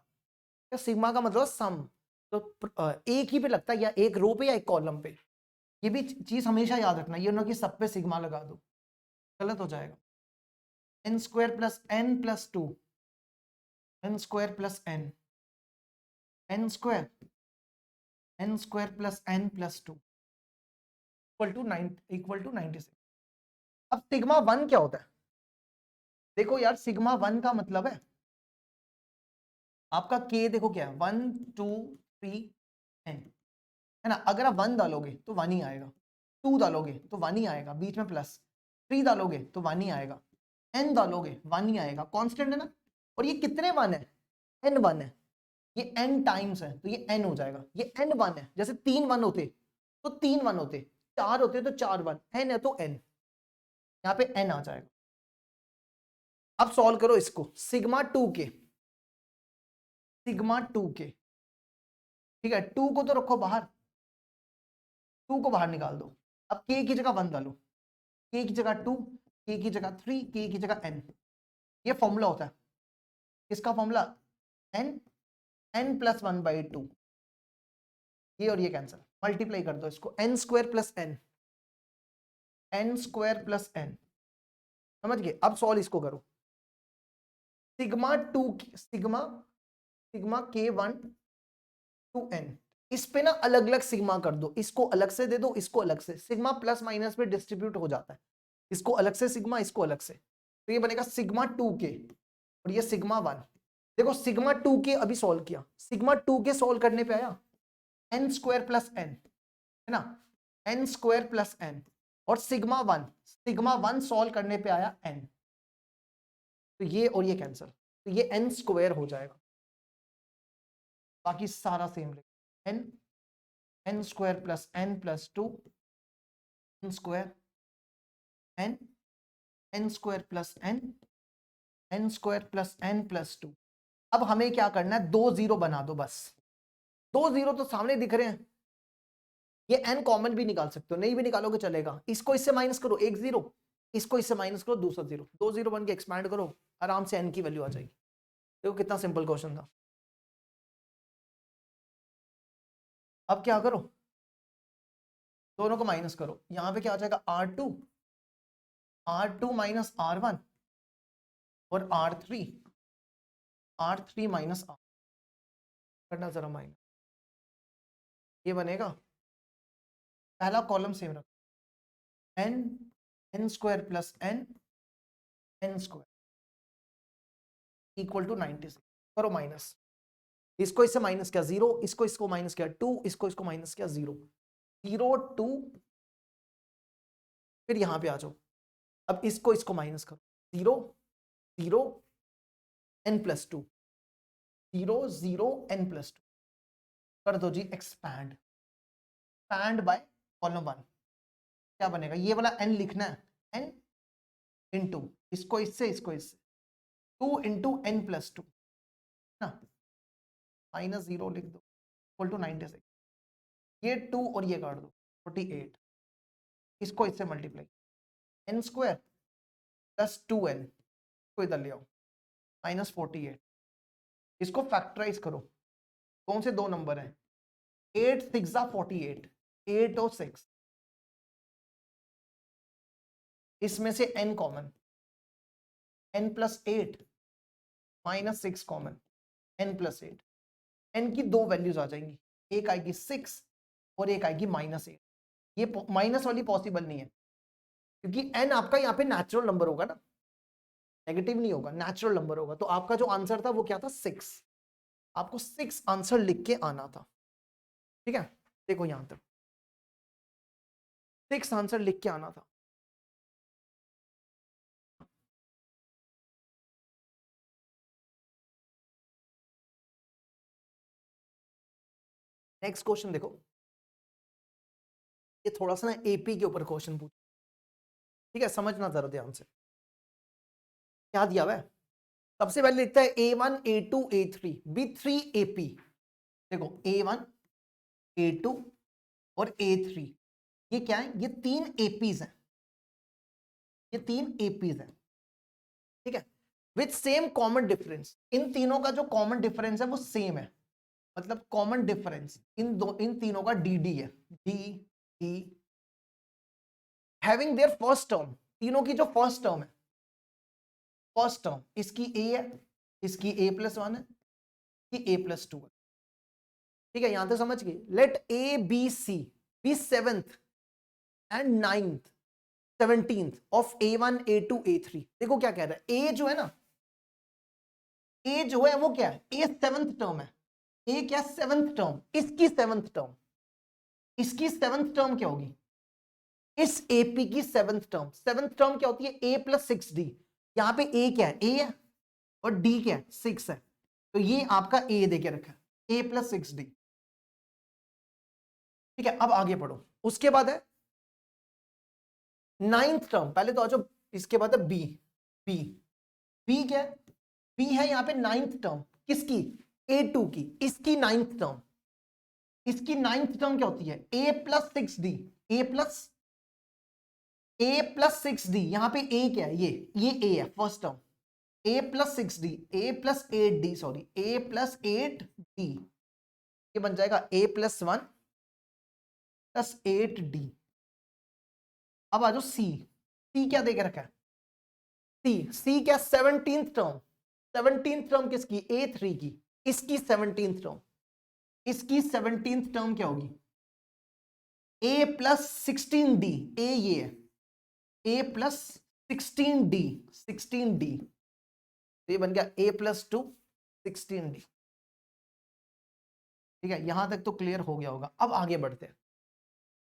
तो सिग्मा का मतलब सम, तो एक ही पे लगता है, या एक रो पे या एक कॉलम पे। ये भी चीज हमेशा याद रखना, ये ना कि सब पे सिग्मा लगा दो, गलत हो जाएगा। n square plus n plus 2, n square plus n, n square plus n plus 2 equal to 96। अब सिग्मा 1 क्या होता है, देखो यार, सिग्मा 1 का मतलब है आपका k, देखो क्या है, 1 2 3 n, है ना। अगर आप 1 डालोगे तो 1 ही आएगा, 2 डालोगे तो 1 ही आएगा, बीच में प्लस, 3 डालोगे तो 1 ही आएगा, n डालोगे 1 ही आएगा, कांस्टेंट है ना। और ये कितने 1 है, n 1 है, ये n टाइम्स है तो ये n हो जाएगा। ये n 1 है, जैसे 3 1 होते तो 3 1 होते, 4 होते तो 4 1, n है तो n, यहाँ पे n आ जाएगा। अब सॉल्व करो इसको, सिग्मा 2 के, सिग्मा 2 के, ठीक है, 2 को तो रखो बाहर, 2 को बाहर निकाल दो। अब k की जगह 1 डालो, k की जगह 2, k की जगह 3, k की जगह n। ये फॉर्मूला होता है, इसका फॉर्मूला n, n प्लस 1/2, ये और ये कैंसिल, मल्टीप्लाई कर दो इसको, n square plus n, n square plus n, समझ गए। अब सॉल्व इसको करो, sigma 2, sigma sigma k 1 to n, इस पे ना अलग अलग सिग्मा कर दो, इसको अलग से दे दो, इसको अलग से, सिग्मा प्लस माइनस पे डिस्ट्रीब्यूट हो जाता है, इसको अलग से सिग्मा, इसको अलग से, तो ये बनेगा सिग्मा 2 के और ये सिग्मा 1। देखो सिग्मा 2 के अभी सॉल्व किया, सिग्मा 2 के सॉल्व करने पे आया n स्क्वायर प्लस n, है ना, n स्क्वायर प्लस n, और सिग्मा 1 सॉल्व करने पे आया n, तो ये और ये कैंसिल, तो ये n स्क्वायर हो जाएगा, बाकी सारा सेम लिख, n square plus n plus 2, n square n square plus n square plus n plus 2। अब हमें क्या करना है, 2 0 बना दो बस, 2 0 तो सामने दिख रहे हैं, ये n कॉमन भी निकाल सकते हो, नहीं भी निकालोगे चलेगा, इसको इससे माइनस करो 1 0, इसको इससे माइनस करो दूसरा 0, 2 0 बन के एक्सपैंड करो, आराम से n की वैल्यू आ जाएगी। देखो कितना सिंपल क्वेश्चन था। अब क्या करो, दोनों को माइनस करो, यहां पे क्या आ जाएगा r2 माइनस r1 और r3 माइनस r, करना जरा माइनस, ये बनेगा, पहला कॉलम सेम रखो, n square plus n square equal to 96, करो माइनस, इसको इससे माइनस किया 0, इसको इसको माइनस किया 2, इसको इसको माइनस किया 0 0 2, फिर यहां पे आ जाओ, अब इसको इसको माइनस करो 0 0 n प्लस 2, 0 0 n प्लस 2, कर दो जी एक्सपैंड, एक्सपैंड बाय कॉलम 1, क्या बनेगा, ये वाला n लिखना है, n इंटू इसको इससे 2 इंटू n प्लस 2 ना, माइनस 0 लिख दो इक्वल टू 96, ये 2 और ये काट दो 48, इसको इससे multiply, n square plus 2n को इधर ले आओ माइनस 48, इसको फैक्टराइज करो, कौन से दो नंबर हैं, 8 6 48, 8 और 6, इसमें से n common, n plus 8 -6 common, n+8, n की दो वैल्यूज आ जाएंगी, एक आएगी 6 और एक आएगी -8। ये माइनस वाली पॉसिबल नहीं है क्योंकि n आपका यहाँ पे नेचुरल नंबर होगा ना, नेगेटिव नहीं होगा, नेचुरल नंबर होगा। तो आपका जो आंसर था वो क्या था, 6। आपको 6 आंसर लिख के आना था, ठीक है। देखो यहां तक 6 आंसर लिख के आना था। नेक्स्ट क्वेश्चन देखो, ये थोड़ा सा ना एपी के ऊपर क्वेश्चन पूछ, ठीक है, समझना जरा ध्यान से। क्या दिया हुआ है, सबसे पहले लिखता है A1 A2 A3 B3 AP। देखो A1 A2 और A3 ये क्या है, ये 3 APs हैं, ये 3 APs हैं, ठीक है, विथ सेम कॉमन डिफरेंस। इन तीनों का जो कॉमन डिफरेंस है वो सेम है, मतलब कॉमन डिफरेंस इन तीनों का dd है, dd having their first term. तीनों की जो फर्स्ट टर्म है, फर्स्ट टर्म इसकी a है, इसकी a+1 है, इसकी a+2 है, ठीक है, यहां तक समझ गए। Let a b c be 7th and 9th 17th of a1 a2 a3। देखो क्या कह रहा है, a जो है ना, a जो है वो क्या है, a 7th टर्म है, a क्या 7th टर्म, इसकी 7th टर्म, इसकी 7th टर्म क्या होगी, इस AP की 7th टर्म। 7th टर्म क्या होती है, a+6d। यहां पे a क्या है, a है, और d क्या है, 6 है, तो ये आपका a देके रखा है, a+6d, ठीक है। अब आगे पढ़ो, उसके बाद है 9th टर्म। पहले तो आ जाओ, इसके बाद है b। b b क्या है, b है यहां पे 9th टर्म, किसकी, a2 की, इसकी 9th टर्म, इसकी 9th टर्म क्या होती है, a+6d, a+6d। यहां पे a क्या है, ये a है first term, a+6d, a+8d, sorry a+8d, ये बन जाएगा a+1 + 8d। अब आ जाओ c क्या देके रखा है, c क्या 17th टर्म, 17th टर्म किसकी, a3 की, इसकी 17th टर्म, इसकी 17th टर्म क्या होगी, a+16d, a ये है, a+16d, 16d, तो ये बन गया a+2 16d, ठीक है। यहां तक तो क्लियर हो गया होगा। अब आगे बढ़ते हैं,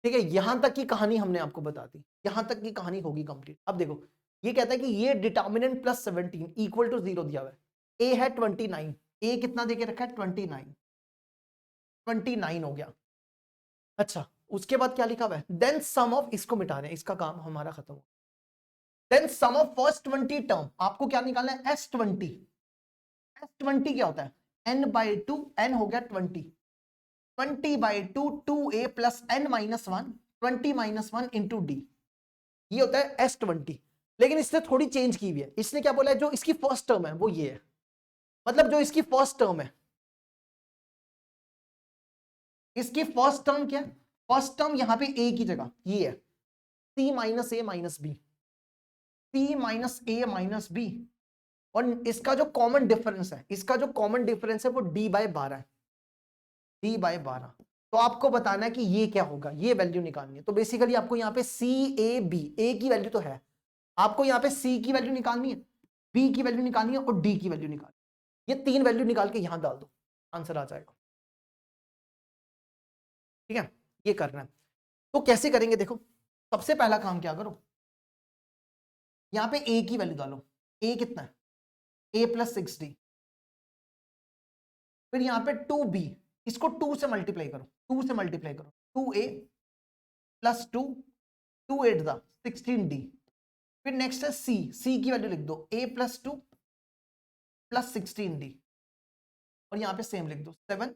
ठीक है, यहां तक की कहानी हमने आपको बता दी, यहां तक की कहानी होगी कंप्लीट। अब देखो ये कहता है कि ये डिटर्मिनेंट +17 = 0 दिया हुआ है, a है 29, a कितना देके रखा है 29, 29 हो गया। अच्छा उसके बाद क्या लिखा हुआ है, देन सम ऑफ, इसको मिटा रहे हैं, इसका काम हमारा खत्म हो, then sum of first 20 term. आपको क्या निकालना है, S20। S20 क्या होता है, n/2, n हो गया 20, 20/2 2a + n-1 20 - 1 × d, ये होता है S20। लेकिन इसने थोड़ी चेंज की हुई है, इसने क्या बोला है, जो इसकी फर्स्ट टर्म है वो ये है, मतलब जो इसकी फर्स्ट टर्म है, इसकी फर्स्ट टर्म क्या है, फर्स्ट टर्म यहां पे a की जगह ये है, c - a - b, c - a - b, और इसका जो कॉमन डिफरेंस है, इसका जो कॉमन डिफरेंस है वो d/12 है, d/12। तो आपको बताना है कि ये क्या होगा, ये वैल्यू निकालनी है। तो बेसिकली आपको यहाँ पे CAB, A की वैल्यू तो है, आपको यहाँ पे C की वैल्यू निकालनी है, B की वैल्यू निकालनी है और D की वैल्यू निकालनी है। ये 3 वैल्यू निकाल के यहां डाल दो, आंसर आ जाएगा, ठीक है। ये करना है, तो कैसे करेंगे देखो, सबसे पहला काम क्या करो, यहाँ पे A की वैल्यू डालो, A कितना है, a+6d, फिर यहाँ पे 2b, इसको 2 से मल्टीप्लाई करो, 2 से मल्टीप्लाई करो, 2a + 2 2 8 16d। फिर नेक्स्ट है c की वैल्यू लिख दो, a+2 + 16d, और यहाँ पे सेम लिख दो, 7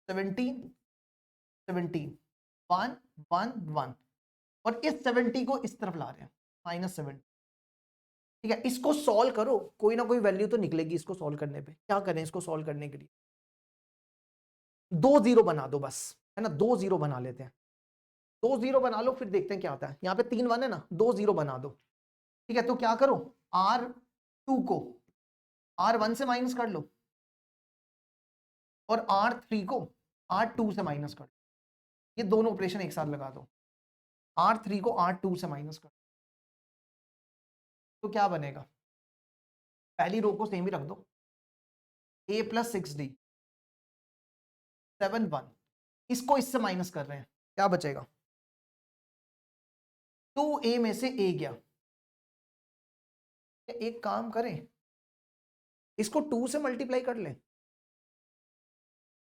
17 17 1 1 1, और इस 70 को इस तरफ ला रहे हैं, -7, ठीक है। इसको सॉल्व करो, कोई ना कोई वैल्यू तो निकलेगी इसको सॉल्व करने पे। क्या करें इसको सॉल्व करने के लिए, 2 0 बना दो बस, है ना, 2 0 बना लेते हैं, 2 0 बना लो, फिर देखते हैं क्या आता है। यहाँ पे 3 1 है ना, 2 0 बना दो, ठीक है। तो क्या करो, R2 को R1 से माइनस कर लो और R3 को R2 से माइनस कर लो। ये दोनों ऑपरेशन एक साथ लगा दो, R3 को R2 से माइनस कर, तो क्या बनेगा? पहली रो को सेम ही रख दो, a प्लस 6d 7 1, इसको इससे माइनस कर रहे हैं, क्या बचेगा? 2a में से a गया, एक काम करें इसको 2 से मल्टीप्लाई कर लें।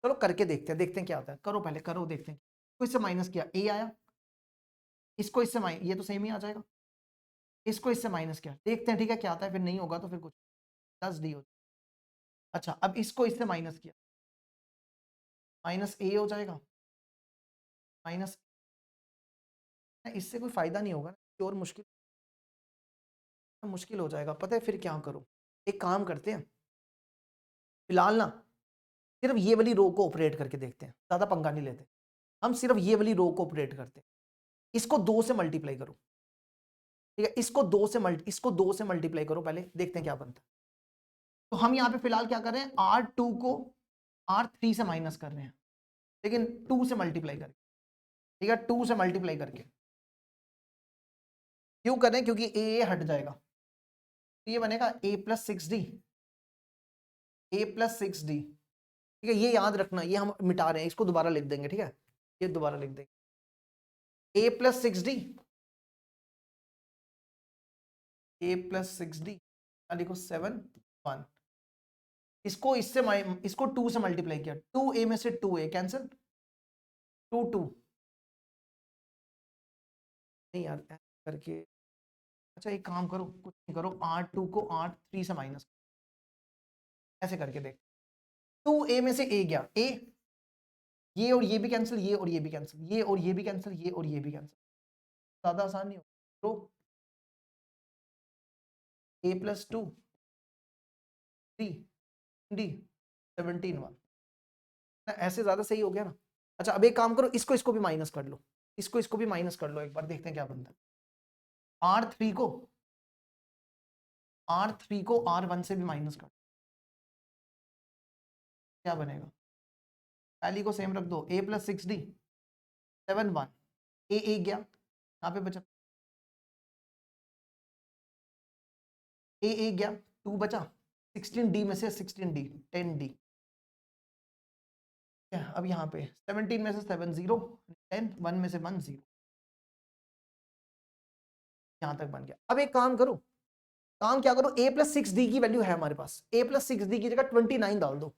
चलो करके देखते हैं क्या आता है। करो पहले, करो देखते हैं। तो इससे माइनस किया, a आया, इसको इससे माइनस, ये तो सेम ही आ जाएगा, इसको इससे माइनस किया, देखते हैं ठीक है क्या आता है, फिर नहीं होगा तो फिर कुछ 10d हो। अच्छा अब इसको इससे माइनस किया, माइनस a हो जाएगा, माइनस, इससे कोई फायदा नहीं होगा, और मुश्किल हो जाएगा। पता है फिर क्या करो, एक काम करते हैं फिलहाल ना, सिर्फ ये वाली रो को ऑपरेट करके देखते हैं, ज्यादा पंगा नहीं लेते, हम सिर्फ ये वाली रो को ऑपरेट करते हैं। इसको 2 से मल्टीप्लाई करो, ठीक है, इसको 2 से मल्टीप्लाई करो, पहले देखते हैं क्या बनता है। तो हम यहाँ पे फिलहाल क्या कर रहे हैं, R2 को R3 से माइनस कर रहे हैं, लेकिन 2 से मल्टीप्लाई करके, ठीक है, 2 से मल्टीप्लाई करके। क्यों करें? क्योंकि ए हट जाएगा, तो ये बनेगा a plus 6d, a plus 6d, ठीक है, ये याद रखना, ये हम मिटा रहे हैं, इसको दोबारा लिख देंगे, ठीक है, ये दोबारा लिख देंगे, a plus 6d, a plus 6d, लिखो 7 1, इसको इससे इसको 2 से मल्टीप्लाई किया, 2a में से 2a कैंसिल, 2 2, नहीं यार करके, अच्छा एक काम करो, कुछ नहीं करो, R2 को R3 से माइनस, ऐसे करके देख, 2a में से a गया, a, ये और ये भी कैंसिल, ये और ये भी कैंसिल, ये और ये भी कैंसिल, ये और ये भी कैंसिल, ज्यादा आसान नहीं हो तो a प्लस 2 3 d 17 1, ऐसे ज्यादा सही हो गया ना। अच्छा अब एक काम करो, इसको भी माइनस कर लो, इसको भी माइनस कर लो, एक बार देखते हैं क्या बनता है। R3 को R1 से भी माइनस कर, क्या बनेगा? पहली को सेम रख दो, a प्लस 6d 7 1, a गया, यहाँ पे बचा a गया, 2 बचा, 16d में से 16d 10d, अब यहाँ पे 17 में से 7 0, 10 1 में से 1 0, यहाँ तक बन गया। अब एक काम करो, काम क्या करो, a प्लस 6d की वैल्यू है हमारे पास, a प्लस 6d की जगह 29 डाल दो,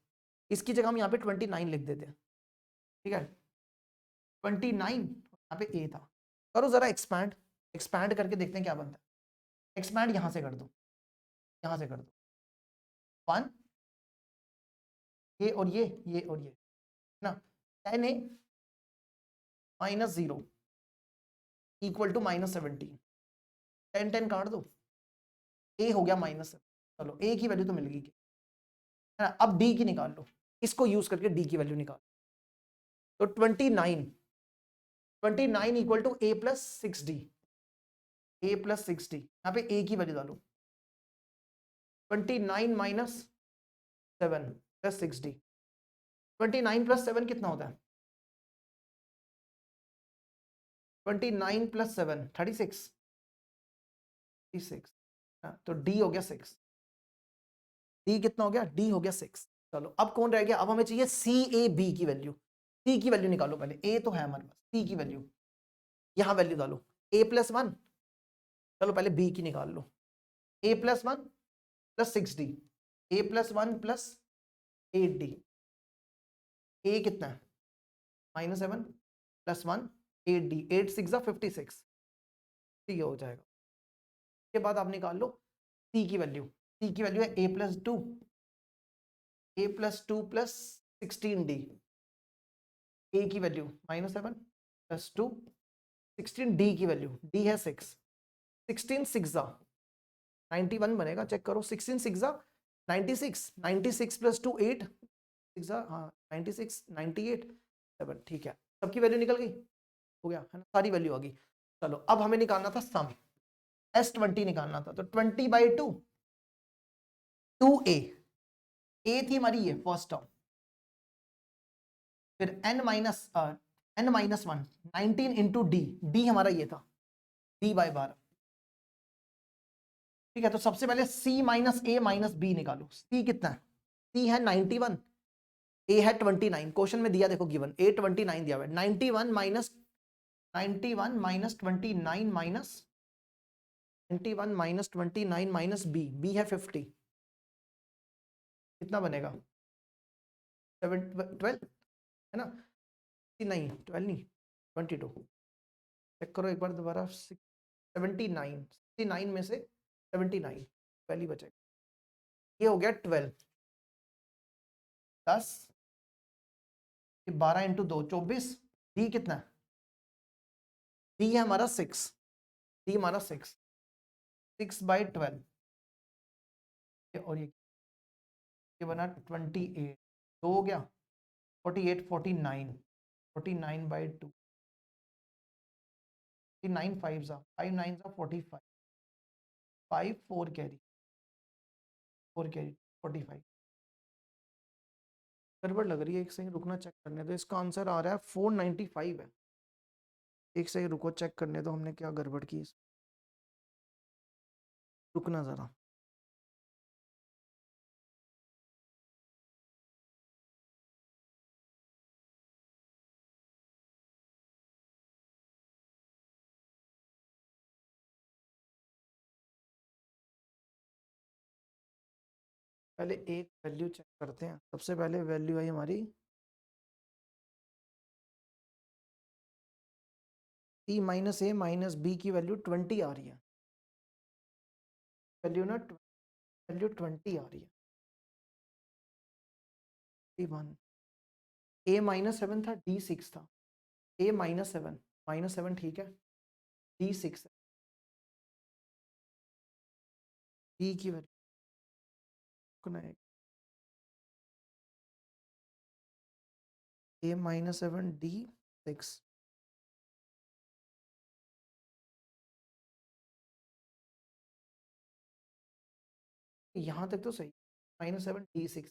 इसकी जगह हम यहाँ पे 29 लिख देते हैं, ठीक है, 29 यहाँ पे a था। करो जरा एक्सपैंड, एक्सपैंड करके देखते हैं क्या बनता है। एक्सपैंड यहाँ से कर दो, यहाँ से कर दो, 1, ये और ये और ये ना, 10a minus 0 equal to minus 17, 10 10 काट दो, a हो गया माइनस, चलो a की वैल्यू तो मिल गई, है ना। अब d की निकाल लो, इसको यूज करके d की वैल्यू निकाल, तो 29 equal to a plus 6d, a plus 6d, यहाँ पे a की वैल्यू डालो, 29 माइनस 7 प्लस 6d, 29 प्लस 7 कितना होता है? 29 प्लस 7 36, 36, तो d हो गया 6, d कितना हो गया? d हो गया 6। चलो अब कौन रह गया? अब हमें चाहिए CAB की वैल्यू, c की वैल्यू निकालो पहले, a तो है हमारे पास, c की वैल्यू यहाँ वैल्यू डालो, a प्लस 1, चलो पहले b की निकाल लो, a plus 1 plus 6d, a plus 1 plus 8d, a कितना है? माइनस 7 प्लस 1 8d, 8 6 56, ठीक है हो जाएगा। के बाद आप निकाल लो c की वैल्यू, c की वैल्यू है a plus 2, a plus 2 plus 16d, a की वैल्यू माइनस 7 प्लस 2 16d की वैल्यू, d है 6, 16 6 91 बनेगा, चेक करो, 16 6 96, 96 प्लस 2 8 6 हाँ 96 98 7, ठीक है, सबकी वैल्यू निकल गई, हो गया है ना, सारी वैल्यू आ गई। चलो अब हमें निकालना था सम, S20 निकालना था, तो 20/2 2a, a थी हमारी ये फर्स्ट टर्म, फिर n minus 1 19 into D, D हमारा ये था d बाय 12। ठीक है, तो सबसे पहले c minus a minus b निकालो। c कितना है, c है 91, a है 29। क्वेश्चन में दिया देखो गिवन a 29 दिया हुआ है। 91 minus 29 minus 29 minus 91 minus 29 minus b है 50, कितना बनेगा 12 है ना, नहीं 12 नहीं 22। चेक करो एक बार दोबारा, 79, 69 में से 79 12 ही बचेगा, ये हो गया 12 10, 12 इंटू 2 24। डी कितना है, डी है हमारा 6, डी हमारा 6, 6 बाई 12, और ये बना 28, 2 हो गया 48, 49, 49 बाई 2, 9 5 जा 5 9 जा 45, 5 4 कैरी 45। गड़बड़ लग रही है, एक सेकंड रुकना चेक करने दो। इसका आंसर आ रहा है 495 है। एक सेकंड रुको, चेक करने दो हमने क्या गड़बड़ की। रुकना जरा, पहले एक वैल्यू चेक करते हैं। सबसे पहले वैल्यू आई हमारी c माइनस ए माइनस बी की वैल्यू 20 आ रही है, वैल्यू ना वैल्यू 20 आ रही है। 1 a माइनस 7 था, d 6 था, a माइनस 7 ठीक है, d 6 है, b की वैल्यू a माइनस 7 d 6, यहाँ तक तो सही, -7 d 6।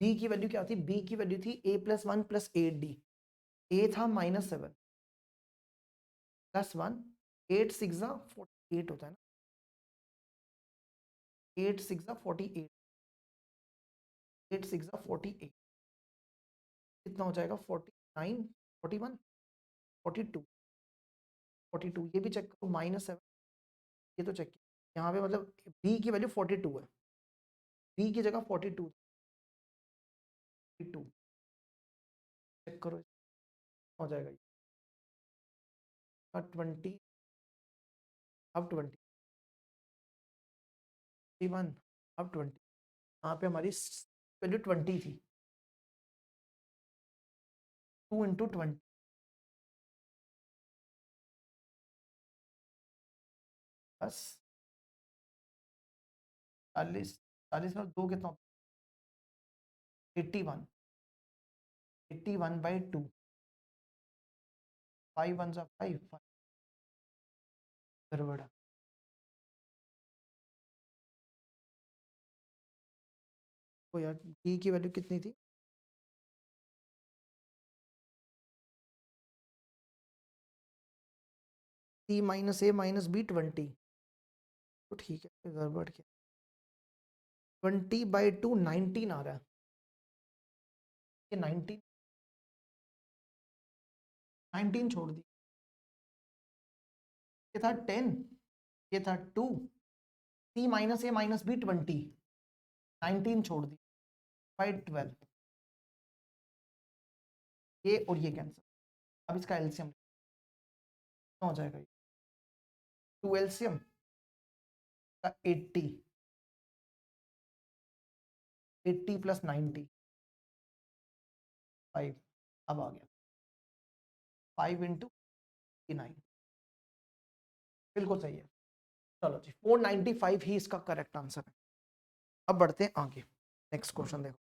b की वैल्यू क्या थी, b की वैल्यू थी a plus 1 plus 8d, a था -7 प्लस 1, 8 6 48 होता है ना, 8 6 48, 8 6 48, कितना हो जाएगा 49 41 42 42। ये भी चेक करो -7, ये तो चेक किया यहाँ पे, मतलब b की वैल्यू 42 है, b की जगह 42 चेक करो, हो जाएगा 20, अब 21, अब 20। यहाँ पे हमारी वैल्यू 20 थी, 2 इंटू 20 बस 40, 40 में 2 कितना, 81, 81 बाई 2, 5 1 5 5 गड़बड़ है। तो यार d की वैल्यू कितनी थी, c माइनस ए माइनस बी 20, तो ठीक है, गड़बड़ क्या, 20 बाई 2 19 आ रहा है, ये 19 छोड़ दी, ये था 10, ये था 2, c माइनस ए माइनस बी 20, 19 छोड़ दी बाई 12, ये और ये कैंसिल। अब इसका एलसीएम हो जाएगा, 2 एलसीएम का 80, 80 प्लस 90 5, अब आ गया 5 इंटू 9, बिल्कुल सही है। चलो जी 495 ही इसका करेक्ट आंसर है। अब बढ़ते हैं आगे, नेक्स्ट क्वेश्चन देखो।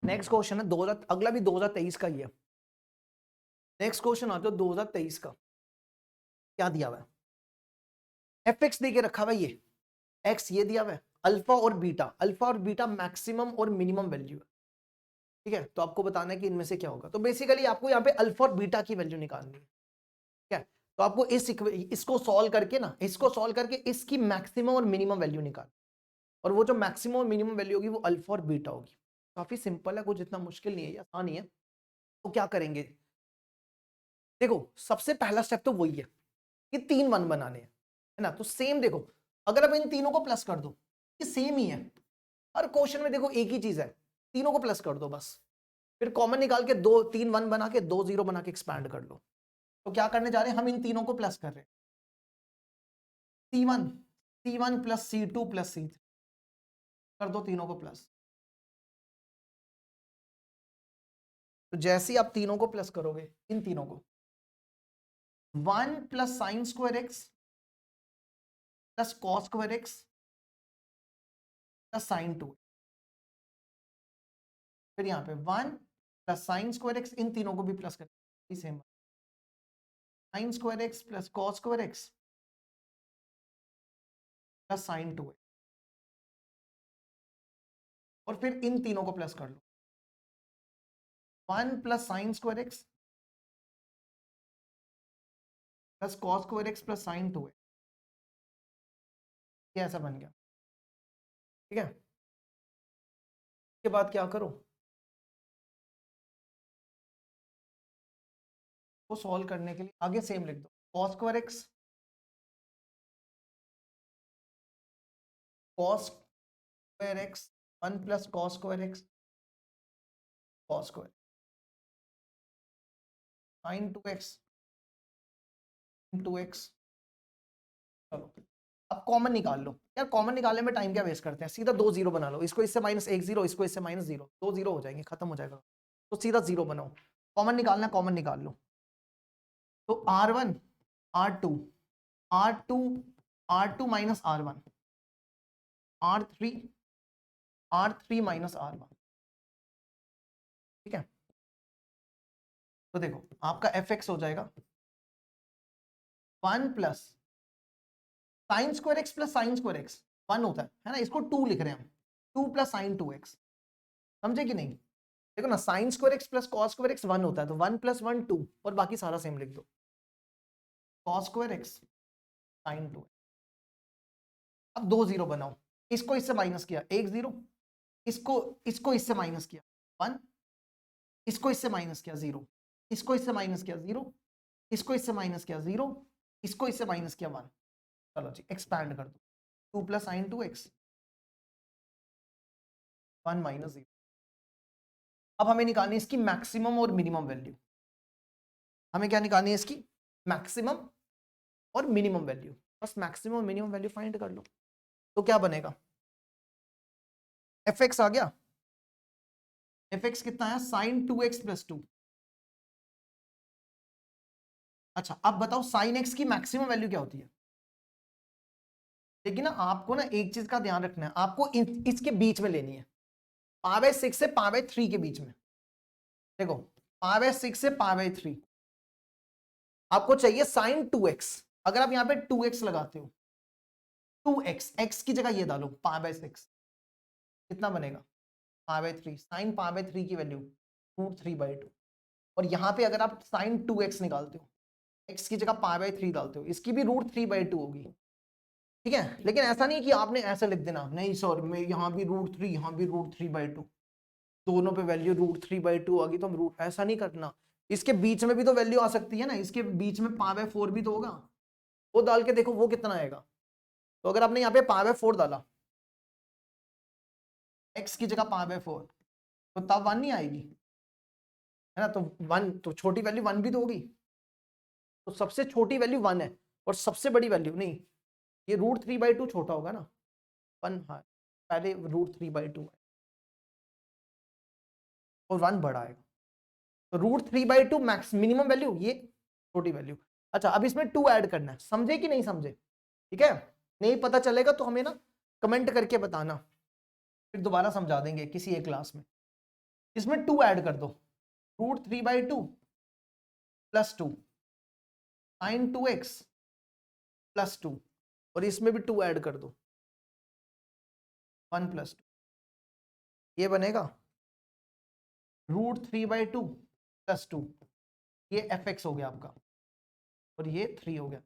नेक्स्ट क्वेश्चन है 2000, अगला भी 2023 का ही है। नेक्स्ट क्वेश्चन आता है 2023 का। क्या दिया हुआ है, एफ एक्स दे के रखा हुआ है, ये एक्स ये दिया हुआ है, अल्फा और बीटा मैक्सिमम और मिनिमम वैल्यू है, ठीक है। तो आपको बताना है कि इनमें से क्या होगा। तो बेसिकली आपको यहाँ पे अल्फा और बीटा की वैल्यू निकालनी है, ठीक है। तो आपको इसको सॉल्व करके ना, इसको सॉल्व करके इसकी मैक्सिमम और मिनिमम वैल्यू निकाल, और वो जो मैक्सिमम और मिनिमम वैल्यू होगी वो अल्फा और बीटा होगी। काफी सिंपल है, कुछ इतना मुश्किल नहीं है, आसान ही है। तो क्या करेंगे, देखो सबसे पहला स्टेप तो वही है कि 3 1 बनाने हैं, है ना। तो सेम देखो, अगर आप इन तीनों को प्लस कर दो, ये सेम ही है, हर क्वेश्चन में देखो एक ही चीज है, तीनों को प्लस कर दो बस, फिर कॉमन निकाल के 2 3 1 बना के 2 0 बना के एक्सपैंड कर लो। तो क्या करने जा रहे हैं, हम इन तीनों को प्लस कर रहे हैं, C1 plus C2 plus C3 कर दो तीनों को प्लस। तो जैसे ही आप तीनों को प्लस करोगे, इन तीनों को, 1 plus sine square x plus cos square x plus sign 2, फिर यहाँ पे 1 प्लस साइन स्क्वायर एक्स, इन तीनों को भी प्लस कर, same sine square x plus cos square x plus sign 2, और फिर इन तीनों को प्लस कर लो, 1 plus sine square x plus cos square x plus sign 2, ये ऐसा बन गया, ठीक है। इसके बाद क्या करो, वो सॉल्व करने के लिए आगे सेम लिख दो, cos square x cos square x 1 plus cos square x cos square sine 2x 2x। चलो अब कॉमन निकाल लो यार, कॉमन निकालने में टाइम क्या वेस्ट करते हैं, सीधा 2 0 बना लो, इसको इससे माइनस 1 0, इसको इससे माइनस 0, 2 0 हो जाएंगे, खत्म हो जाएगा। तो सीधा 0 बनाओ, कॉमन निकालना, कॉमन निकाल लो। तो R1 R2 R2 R2 minus R1 R3 R3 minus R1, ठीक है। तो देखो आपका fx हो जाएगा 1 plus sine square x plus sine square x 1 होता है ना, इसको 2 लिख रहे हैं हम, 2 प्लस साइन 2x, समझे कि नहीं। देखो ना, sine square x plus cos square x 1 होता है, तो 1 प्लस 1 2, और बाकी सारा सेम लिख दो, कॉस स्क्वायर एक्स साइन 2। अब 2 0 बनाओ, इसको इससे माइनस किया 1 0, इसको इसको इससे माइनस किया 1, इसको इससे माइनस किया 0, इसको इससे माइनस किया 0, इसको इससे माइनस किया 0, इसको इससे माइनस किया 1। चलो जी एक्सपैंड कर दो, 2 प्लस साइन 2x 1 माइनस 0। अब हमें निकालनी है इसकी मैक्सिमम और मिनिमम वैल्यू, हमें क्या निकालनी है इसकी मैक्सिमम और मिनिमम वैल्यू, बस मैक्सिमम और मिनिमम वैल्यू फाइंड कर लो। तो क्या बनेगा, एफ एक्स आ गया, एफ एक्स कितना है साइन 2x प्लस 2। अच्छा अब बताओ साइन एक्स की मैक्सिमम वैल्यू क्या होती है। लेकिन ना आपको ना एक चीज का ध्यान रखना है, आपको इसके बीच में लेनी है, पावर 6 से पावर 3 के बीच में। देखो पावर 6 से पावर 3 आपको चाहिए साइन 2x, अगर आप यहाँ पे 2x लगाते हो, 2x x की जगह ये डालो पावर 6, कितना बनेगा पावर 3, साइन पावर 3 की वैल्यू √3/2, और यहाँ पे अगर आप साइन 2x निकालते हो, x की जगह पावर 3 डालते हो, इसकी भी √3/2 होगी, ठीक है। लेकिन ऐसा नहीं कि आपने ऐसा लिख देना, नहीं सर मैं यहाँ भी √3 यहाँ भी √3/2, दोनों पे वैल्यू √3/2 आ गई तो हम रूट, ऐसा नहीं करना। इसके बीच में भी तो वैल्यू आ सकती है ना, इसके बीच में पावर 4 भी तो होगा, वो डाल के देखो वो कितना आएगा। तो अगर आपने यहाँ पे पावर 4 डाला, x की जगह पावर 4, तो तब 1 नहीं आएगी, है ना। तो 1 तो छोटी वैल्यू 1 भी तो होगी, तो सबसे छोटी वैल्यू 1 है और सबसे बड़ी वैल्यू नहीं, ये √3/2 छोटा होगा ना 1, हाँ पहले √3/2 और 1 बड़ा आएगा, तो √3/2 मैक्स मिनिमम वैल्यू, ये छोटी वैल्यू। अच्छा अब इसमें 2 ऐड करना है, समझे कि नहीं समझे, ठीक है। नहीं पता चलेगा तो हमें ना कमेंट करके बताना, फिर दोबारा समझा देंगे किसी एक क्लास में। इसमें 2 ऐड कर दो, √3/2 प्लस 2 साइन 2x +2 और इसमें भी 2 ऐड कर दो, 1 + 2, ये बनेगा √3/2 + 2, ये fx हो गया आपका और ये 3 हो गया।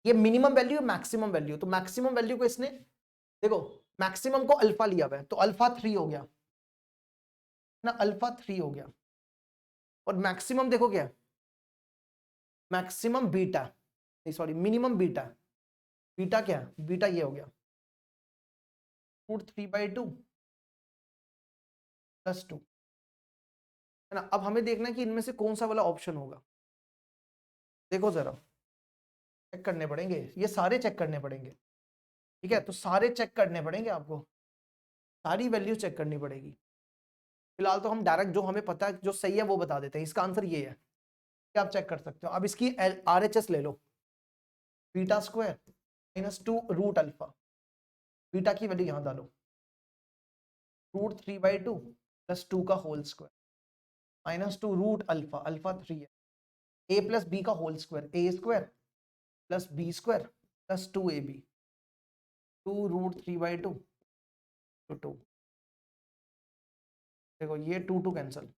ये मिनिमम वैल्यू मैक्सिमम वैल्यू, तो मैक्सिमम वैल्यू को इसने देखो मैक्सिमम को अल्फा लिया हुआ है तो अल्फा 3 हो गया ना, अल्फा 3 हो गया। और मैक्सिमम देखो क्या, मैक्सिमम बीटा, नहीं सॉरी मिनिमम बीटा, बीटा क्या है, बीटा ये हो गया √3/2 + 2, है ना। अब हमें देखना है कि इनमें से कौन सा वाला ऑप्शन होगा। देखो जरा चेक करने पड़ेंगे, ये सारे चेक करने पड़ेंगे, ठीक है। तो सारे चेक करने पड़ेंगे आपको, सारी वैल्यू चेक करनी पड़ेगी। फिलहाल तो हम डायरेक्ट जो हमें पता है जो सही है वो बता देते हैं। इसका आंसर ये है कि आप चेक कर सकते हो। अब इसकी RHS ले लो, β² - 2 √α, बीटा की वैल्यू यहां डालो √3/2 + 2 का होल स्क्वायर -2 √α, अल्फा 3 है, a + b का whole square, a² + b² + 2ab, 2 √3/2 तो 2, देखो ये 2 कैंसिल,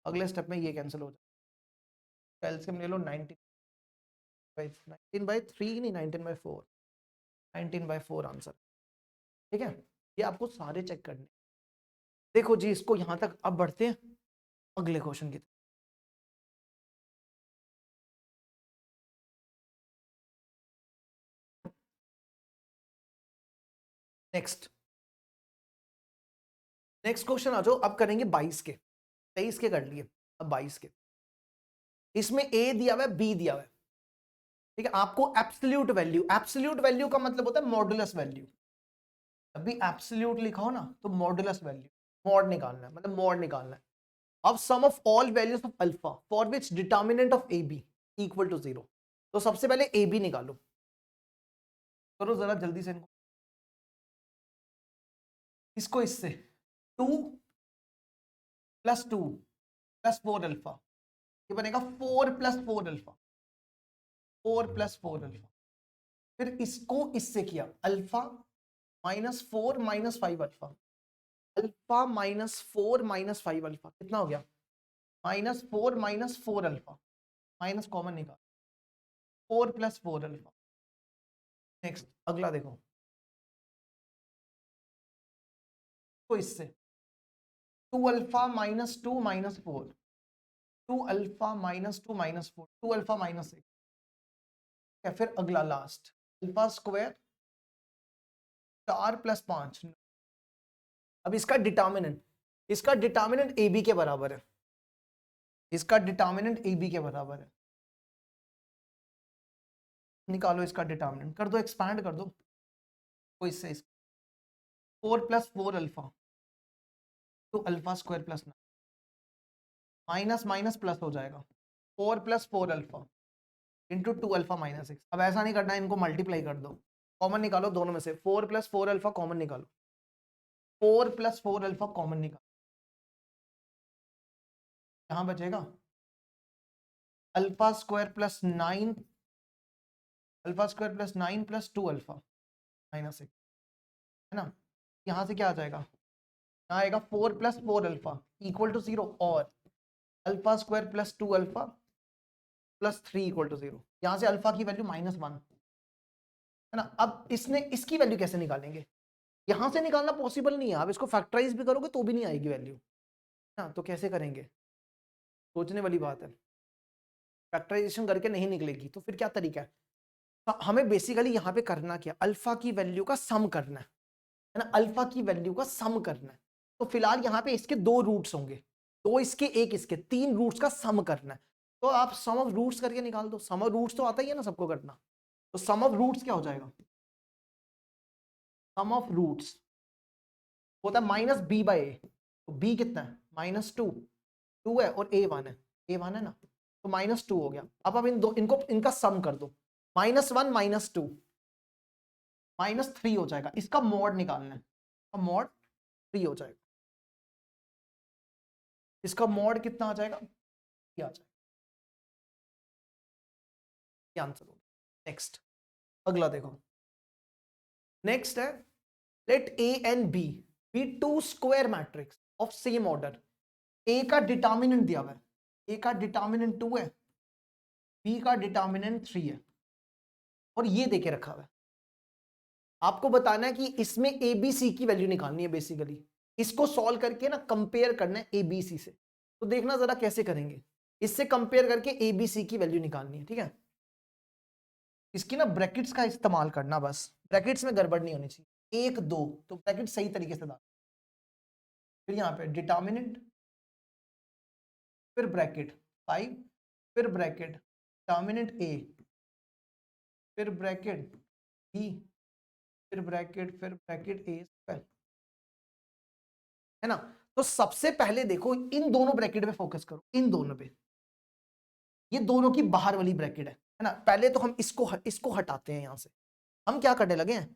अगले स्टेप में ये कैंसिल हो जाए। एलसीएम ले लो 19/3 नहीं 19/4, 19/4 आंसर, ठीक है। ये आपको सारे चेक करने। देखो जी इसको यहां तक, अब बढ़ते हैं अगले क्वेश्चन की तरफ। नेक्स्ट क्वेश्चन आ जाओ। अब करेंगे 22 के, 23 के कर लिए, अब 22 के। इसमें ए दिया हुआ है, बी दिया हुआ है, ठीक है। आपको एब्सोल्यूट वैल्यू, एब्सोल्यूट वैल्यू का मतलब होता है मॉडुलस वैल्यू। अभी एब्सोल्यूट लिखा हो ना तो मॉडुलस वैल्यू, मॉड निकालना है, मतलब मॉड निकालना है। अब sum of all values of alpha for which determinant of A B equal to 0। तो सबसे पहले ए बी निकालो, करो जरा जल्दी से इनको, इसको इससे 2 + 2 + 4 अल्फा, ये बनेगा 4 + 4 अल्फा, 4 + 4 अल्फा। फिर इसको इससे किया अल्फा -4 - 5 अल्फा, अल्फा -4 - 5 अल्फा कितना हो गया, -4 - 4 अल्फा, माइनस कॉमन निकाल, 4 + 4 अल्फा। नेक्स्ट अगला देखो, तो इससे 2 अल्फा -2 - 4, 2 अल्फा -2 - 4, 2 अल्फा -6, या फिर अगला लास्ट अल्फा² 4 + 5। अब इसका डिटर्मिनेंट ए बी के बराबर है, इसका डिटर्मिनेंट ए बी के बराबर है। निकालो इसका डिटर्मिनेंट, कर दो एक्सपैंड कर दो, तो इससे 4 + 4 अल्फा तो अल्फा² + 9, माइनस माइनस प्लस हो जाएगा, 4 + 4 अल्फा इंटू 2 अल्फा -6। अब ऐसा नहीं करना है, इनको मल्टीप्लाई कर दो, कॉमन निकालो दोनों में से, 4 + 4 अल्फा कॉमन निकालो, 4 + 4 अल्फा कॉमन निकालो, यहां बचेगा अल्फा² + 9, अल्फा² + 9 + 2 अल्फा -6, है ना। यहां से क्या आ जाएगा, यहाँ आएगा 4 + 4 अल्फा इक्वल टू 0 और अल्फा² + 2 अल्फा + 3 इक्वल टू 0। यहां से अल्फा की वैल्यू -1, है ना। अब इसने इसकी वैल्यू कैसे निकालेंगे, यहां से निकालना पॉसिबल नहीं है, आप इसको फैक्टराइज भी करोगे तो भी नहीं आएगी वैल्यू, ना। तो कैसे करेंगे, सोचने वाली बात है, फैक्टराइजेशन करके नहीं निकलेगी, तो फिर क्या तरीका है। तो हमें बेसिकली यहाँ पे करना क्या, अल्फा की वैल्यू का सम करना है ना, अल्फा की वैल्यू का सम करना है। तो फिलहाल यहाँ पे इसके 2 रूट्स होंगे, 2 इसके 1 इसके, 3 रूट्स का सम करना है। तो आप सम ऑफ रूट्स करके निकाल दो, सम ऑफ रूट्स तो आता ही है ना सबको करना। तो सम ऑफ रूट्स क्या हो जाएगा, सम ऑफ रूट्स होता है -b/a, तो b कितना है -2, 2 है और a 1 है, a 1 है ना, तो -2 हो गया। अब आप इनका सम कर दो, -1 - 2 -3 हो जाएगा, इसका मॉड निकालना है, मॉड 3 हो जाएगा, इसका मॉड कितना आ जाएगा, ये आ जाएगा, ये आंसर होगा। नेक्स्ट अगला देखो, नेक्स्ट है let A and B be two square matrix of same order. A का डिटर्मिनेंट दिया हुआ है, ए का डिटर्मिनेंट 2 है, बी का डिटर्मिनेंट 3 है, और ये देके रखा हुआ है। आपको बताना है कि इसमें ए बी सी की वैल्यू निकालनी है। बेसिकली इसको सॉल्व करके ना कंपेयर करना है ए बी सी से। तो देखना जरा कैसे करेंगे, इससे कंपेयर करके ए बी सी की वैल्यू निकालनी है। ठीक है, इसकी ना ब्रैकेट्स का इस्तेमाल करना, बस ब्रैकेट्स में गड़बड़ नहीं होनी चाहिए। 1 2 तो ब्रैकेट सही तरीके से डाल, फिर यहाँ पे डिटर्मिनेंट, फिर ब्रैकेट 5, फिर ब्रैकेट डिटर्मिनेंट ए, फिर ब्रैकेट बी, फिर ब्रैकेट ए स्क्वायर, है ना। तो सबसे पहले देखो इन दोनों ब्रैकेट पे फोकस करो, इन दोनों पे, ये दोनों की बाहर वाली ब्रैकेट है ना। पहले तो हम इसको हटाते हैं। यहां से हम क्या करने लगे हैं,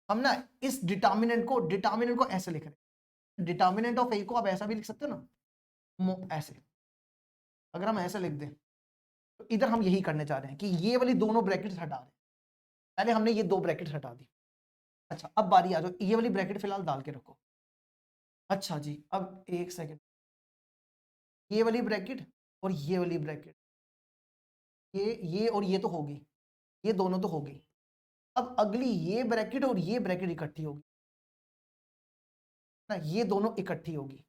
हम ना इस डिटर्मिनेंट को ऐसे लिख रहे हैं। डिटर्मिनेंट ऑफ ए को आप ऐसा भी लिख सकते हो ना, ऐसे। अगर हम ऐसे लिख दें तो इधर हम यही करने जा रहे हैं कि ये वाली दोनों ब्रैकेट्स हटा रहे हैं। पहले हमने ये 2 ब्रैकेट्स हटा दी। अच्छा, अब बारी आ जाओ, ये वाली ब्रैकेट फिलहाल डाल के रखो। अच्छा जी, अब एक सेकेंड, ये वाली ब्रैकेट और ये वाली ब्रैकेट, ये और ये तो होगी, ये दोनों तो होगी। अब अगली ये ब्रैकेट और ये ब्रैकेट इकट्ठी होगी ना, ये दोनों इकट्ठी होगी,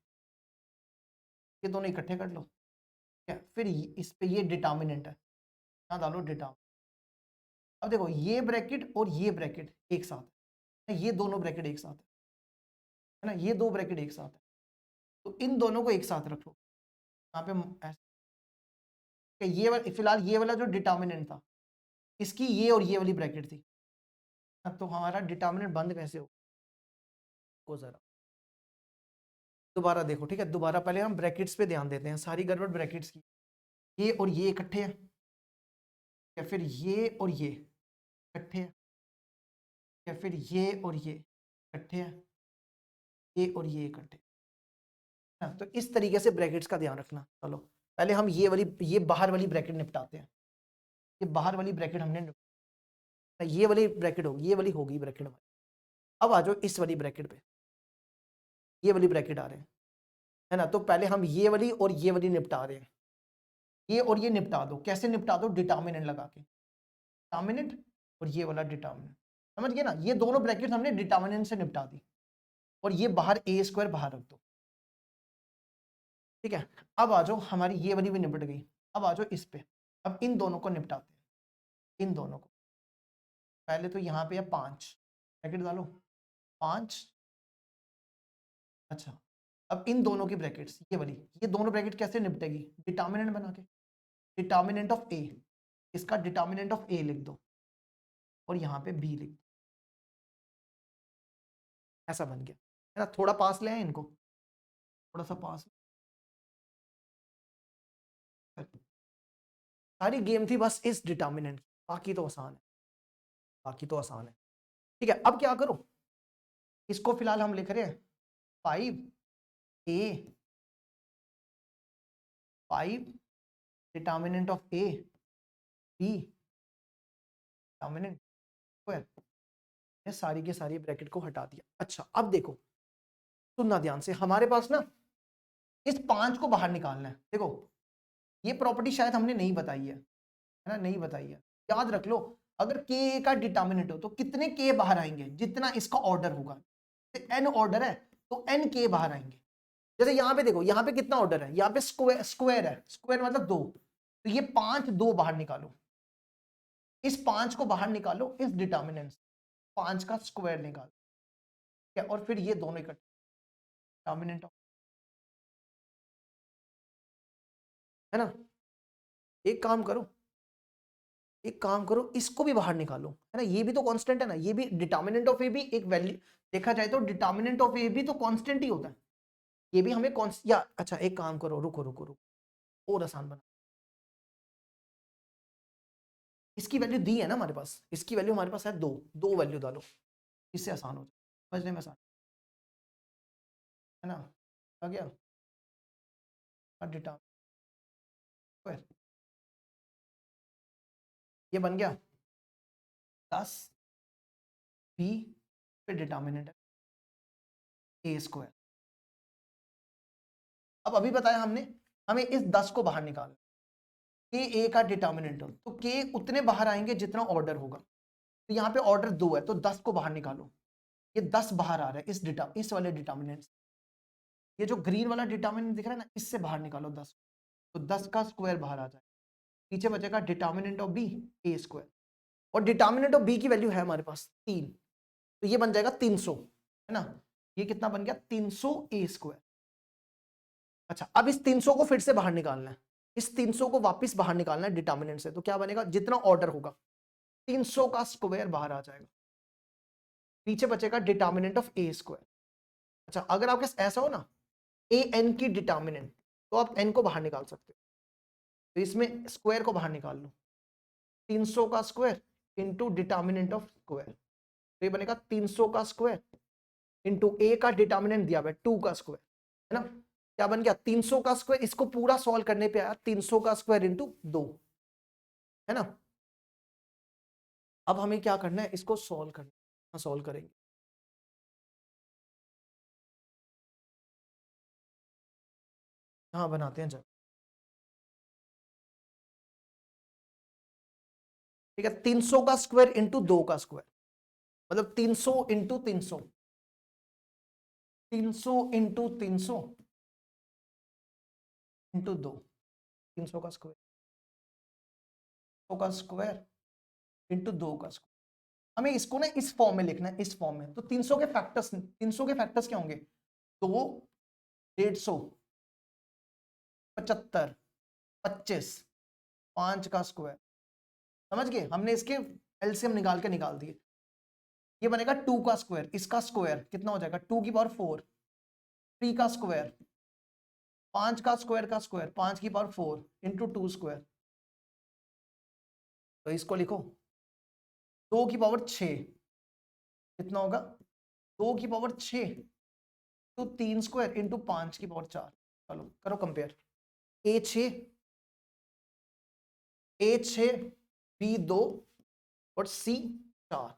ये दोनों इकट्ठे कर लो। क्या, फिर इस पे ये डिटर्मिनेंट है, यहाँ डालो डिटर्मिनेंट। अब देखो ये ब्रैकेट और ये ब्रैकेट एक साथ है, ये दोनों ब्रैकेट एक साथ है ना, ये 2 ब्रैकेट एक साथ है। तो इन दोनों को एक साथ रख लो यहाँ पे ऐसे। ये फिलहाल ये वाला जो डिटर्मिनेंट था, इसकी ये और ये वाली ब्रैकेट थी। तो हमारा डिटर्मिनेंट बंद कैसे हो को जरा दोबारा देखो। ठीक है, दोबारा पहले हम ब्रैकेट्स पे ध्यान देते हैं, सारी गड़बड़ ब्रैकेट्स की। ये और ये इकट्ठे हैं, या फिर ये और ये इकट्ठे हैं, या फिर ये और ये इकट्ठे हैं, ये और ये इकट्ठे। हाँ, तो इस तरीके से ब्रैकेट्स का ध्यान रखना। चलो पहले हम ये बाहर वाली ब्रैकेट निपटाते हैं। ये बाहर वाली ब्रैकेट हमने ये वाली ब्रैकेट होगी, ये वाली होगी ब्रैकेट हमारी। अब आ जाओ इस वाली ब्रैकेट पे, ये वाली ब्रैकेट आ रहे हैं, है ना। तो पहले हम ये वाली और ये वाली निपटा रहे हैं। ये और ये निपटा दो, कैसे निपटा दो, डिटर्मिनेंट लगा के, डिटर्मिनेंट और ये वाला डिटर्मिनेंट, समझ गए ना। ये दोनों ब्रैकेट हमने डिटर्मिनेंट से निपटा दी, और ये बाहर ए स्क्वायर बाहर रख दो। ठीक है, अब आ जाओ, हमारी ये वाली भी निपट गई। अब आ जाओ इस पे, अब इन दोनों को निपटाते हैं। इन दोनों को पहले तो यहाँ पे 5 ब्रैकेट डालो, 5। अच्छा, अब इन दोनों की ब्रैकेट्स, ये वाली, ये दोनों ब्रैकेट कैसे निपटेगी, डिटर्मिनेंट बना के। डिटर्मिनेंट ऑफ ए, इसका डिटर्मिनेंट ऑफ ए लिख दो, और यहाँ पे बी लिख दो। ऐसा बन गया, है ना। थोड़ा पास ले आए इनको, थोड़ा सा पास। सारी गेम थी बस इस डिटर्मिनेंट, बाकी तो आसान है, बाकी तो आसान है। ठीक है, अब क्या करो, इसको फिलहाल हम लिख रहे हैं 5a, 5 determinant of a, b determinant square. सारी के सारी ब्रैकेट को हटा दिया। अच्छा, अब देखो सुनना ध्यान से, हमारे पास ना इस 5 को बाहर निकालना है। देखो ये प्रॉपर्टी शायद हमने नहीं बताई है ना, नहीं बताई है। याद रख लो, अगर के का डिटर्मिनेंट हो तो कितने के बाहर आएंगे, जितना इसका ऑर्डर होगा। एन ऑर्डर है तो एन के बाहर आएंगे। जैसे यहाँ पे देखो, यहाँ पे कितना ऑर्डर है, यहाँ पे स्क्वायर है, स्क्वायर मतलब 2, तो ये 5 2 बाहर निकालो, इस 5 को बाहर निकालो, इस डिटर्मिनेंट 5 का स्क्वायर निकालो, क्या, और फिर ये दोनों इकट्ठे डिटर्मिनेंट, है ना। एक काम करो, एक काम करो, इसको भी बाहर निकालो, है ना। ये भी तो कांस्टेंट है ना, ये भी डिटर्मिनेंट ऑफ ए भी एक वैल्यू, देखा जाए तो डिटर्मिनेंट ऑफ ए भी तो कांस्टेंट ही होता है। ये भी हमें या अच्छा एक काम करो, रुको रुको रुको, और आसान बना, इसकी वैल्यू दी है ना हमारे पास, इसकी वैल्यू हमारे पास है 2, 2 वैल्यू डालो, इससे आसान हो जाए, समझने में आसान, है ना। आ गया डिटर्मिनेंट, ये बन गया 10 बी फिर डिटर्मिनेंट है a²। अब अभी बताया हमने हमें इस 10 को बाहर निकालना, के ए का डिटर्मिनेंट हो तो के उतने बाहर आएंगे जितना ऑर्डर होगा। तो यहाँ पे ऑर्डर 2 है तो 10 को बाहर निकालो, ये 10 बाहर आ रहा है इस वाले डिटर्मिनेंट। ये जो ग्रीन वाला डिटर्मिनेंट दिख रहा है ना, इससे बाहर निकालो 10, तो 10 का स्क्वायर बाहर आ जाए, पीछे बचेगा डिटर्मिनेंट ऑफ बी a²। और डिटर्मिनेंट ऑफ बी की वैल्यू है हमारे पास 3, तो ये बन जाएगा 300, है ना। ये कितना बन गया 300 a²। अच्छा, अब इस 300 को फिर से बाहर निकालना है, इस 300 को वापस बाहर निकालना है डिटर्मिनेंट से, तो क्या बनेगा जितना ऑर्डर होगा 300 का स्क्वायर बाहर आ जाएगा, पीछे बचेगा डिटर्मिनेंट ऑफ a²। अच्छा, अगर आपके ऐसा हो ना ए एन की डिटर्मिनेंट, तो आप एन को बाहर निकाल सकते हो, तो इसमें स्क्वायर को बाहर निकाल लो, 300 का square into determinant of square, तो ये बनेगा 300 का स्क्वायर इंटू ए का डिटर्मिनेंट दिया हुआ है 2 का स्क्वायर, है ना। क्या बन गया 300 का स्क्वायर, इसको पूरा सॉल्व करने पे आया 300 का स्क्वायर इंटू 2, है ना। अब हमें क्या करना है, इसको सॉल्व करना, सॉल्व करेंगे। हाँ बनाते हैं जब, ठीक है। 300 का स्क्वायर इंटू 2 का स्क्वायर, मतलब 300 इंटू 300, 300 इंटू 300 इंटू 2, 300 का स्क्वायर, 100 का स्क्वायर इंटू 2 का स्क्वायर। हमें इसको ना इस फॉर्म में लिखना है, इस फॉर्म में। तो 300 के फैक्टर्स क्या होंगे, 2, 150, 75, 25, 5 का स्क्वायर। समझ गए, हमने इसके एलसीएम निकाल दिए। ये बनेगा 2 का स्क्वायर, इसका स्क्वायर कितना हो जाएगा 2 की पावर 4, 3 का स्क्वायर, 5 का स्क्वायर 5 की पावर 4 इंटू 2 स्क्वायर। तो इसको लिखो 2 की पावर 6, कितना होगा 2 की पावर 6 तो 3 स्क्वायर इंटू 5 की पावर 4। चलो करो कंपेयर, A6 B2 और C4,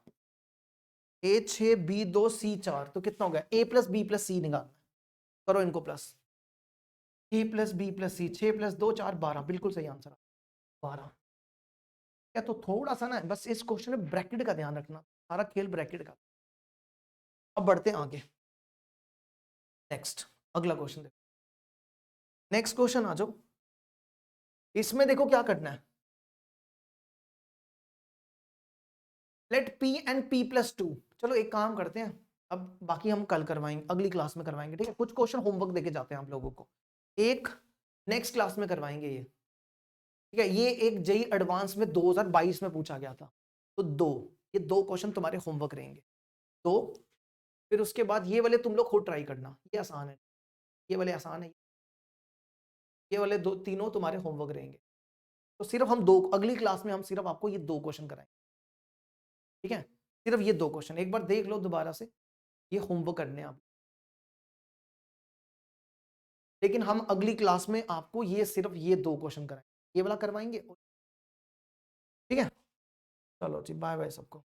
A6 B2 C4, तो कितना हो गया A plus B plus C निकालना है, करो इनको प्लस, A plus B plus C, 6 plus 2 4 12, बिल्कुल सही आंसर 12। क्या तो थोड़ा सा ना बस इस क्वेश्चन में ब्रैकेट का ध्यान रखना, सारा खेल ब्रैकेट का। अब बढ़ते हैं आगे, नेक्स्ट अगला क्वेश्चन देखो, नेक्स्ट क्वेश्चन आ जाओ। इसमें देखो क्या करना है, let P and P plus 2। चलो एक काम करते हैं, अब बाकी हम कल करवाएंगे, अगली क्लास में करवाएंगे, ठीक है। कुछ क्वेश्चन होमवर्क देके जाते हैं आप लोगों को, एक नेक्स्ट क्लास में करवाएंगे ये, ठीक है। ये एक जेई एडवांस में 2022 में पूछा गया था, तो ये दो क्वेश्चन तुम्हारे होमवर्क रहेंगे। तो फिर उसके बाद ये वाले तुम लोग खुद ट्राई करना, ये आसान है, ये वाले आसान है, ये वाले दो तीनों तुम्हारे होमवर्क रहेंगे। तो सिर्फ हम दो, अगली क्लास में हम सिर्फ आपको ये 2 क्वेश्चन कराएंगे, ठीक है। सिर्फ ये 2 क्वेश्चन एक बार देख लो दोबारा से, ये होमवर्क करने हैं आप, लेकिन हम अगली क्लास में आपको ये सिर्फ ये 2 क्वेश्चन कराएंगे, ये वाला करवाएंगे, ठीक है। चलो जी, बाय बाय सबको।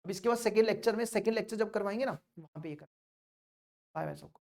अब इसके बाद सेकेंड लेक्चर जब करवाएंगे ना, वहां पे ये कर, बाय बाय सबको।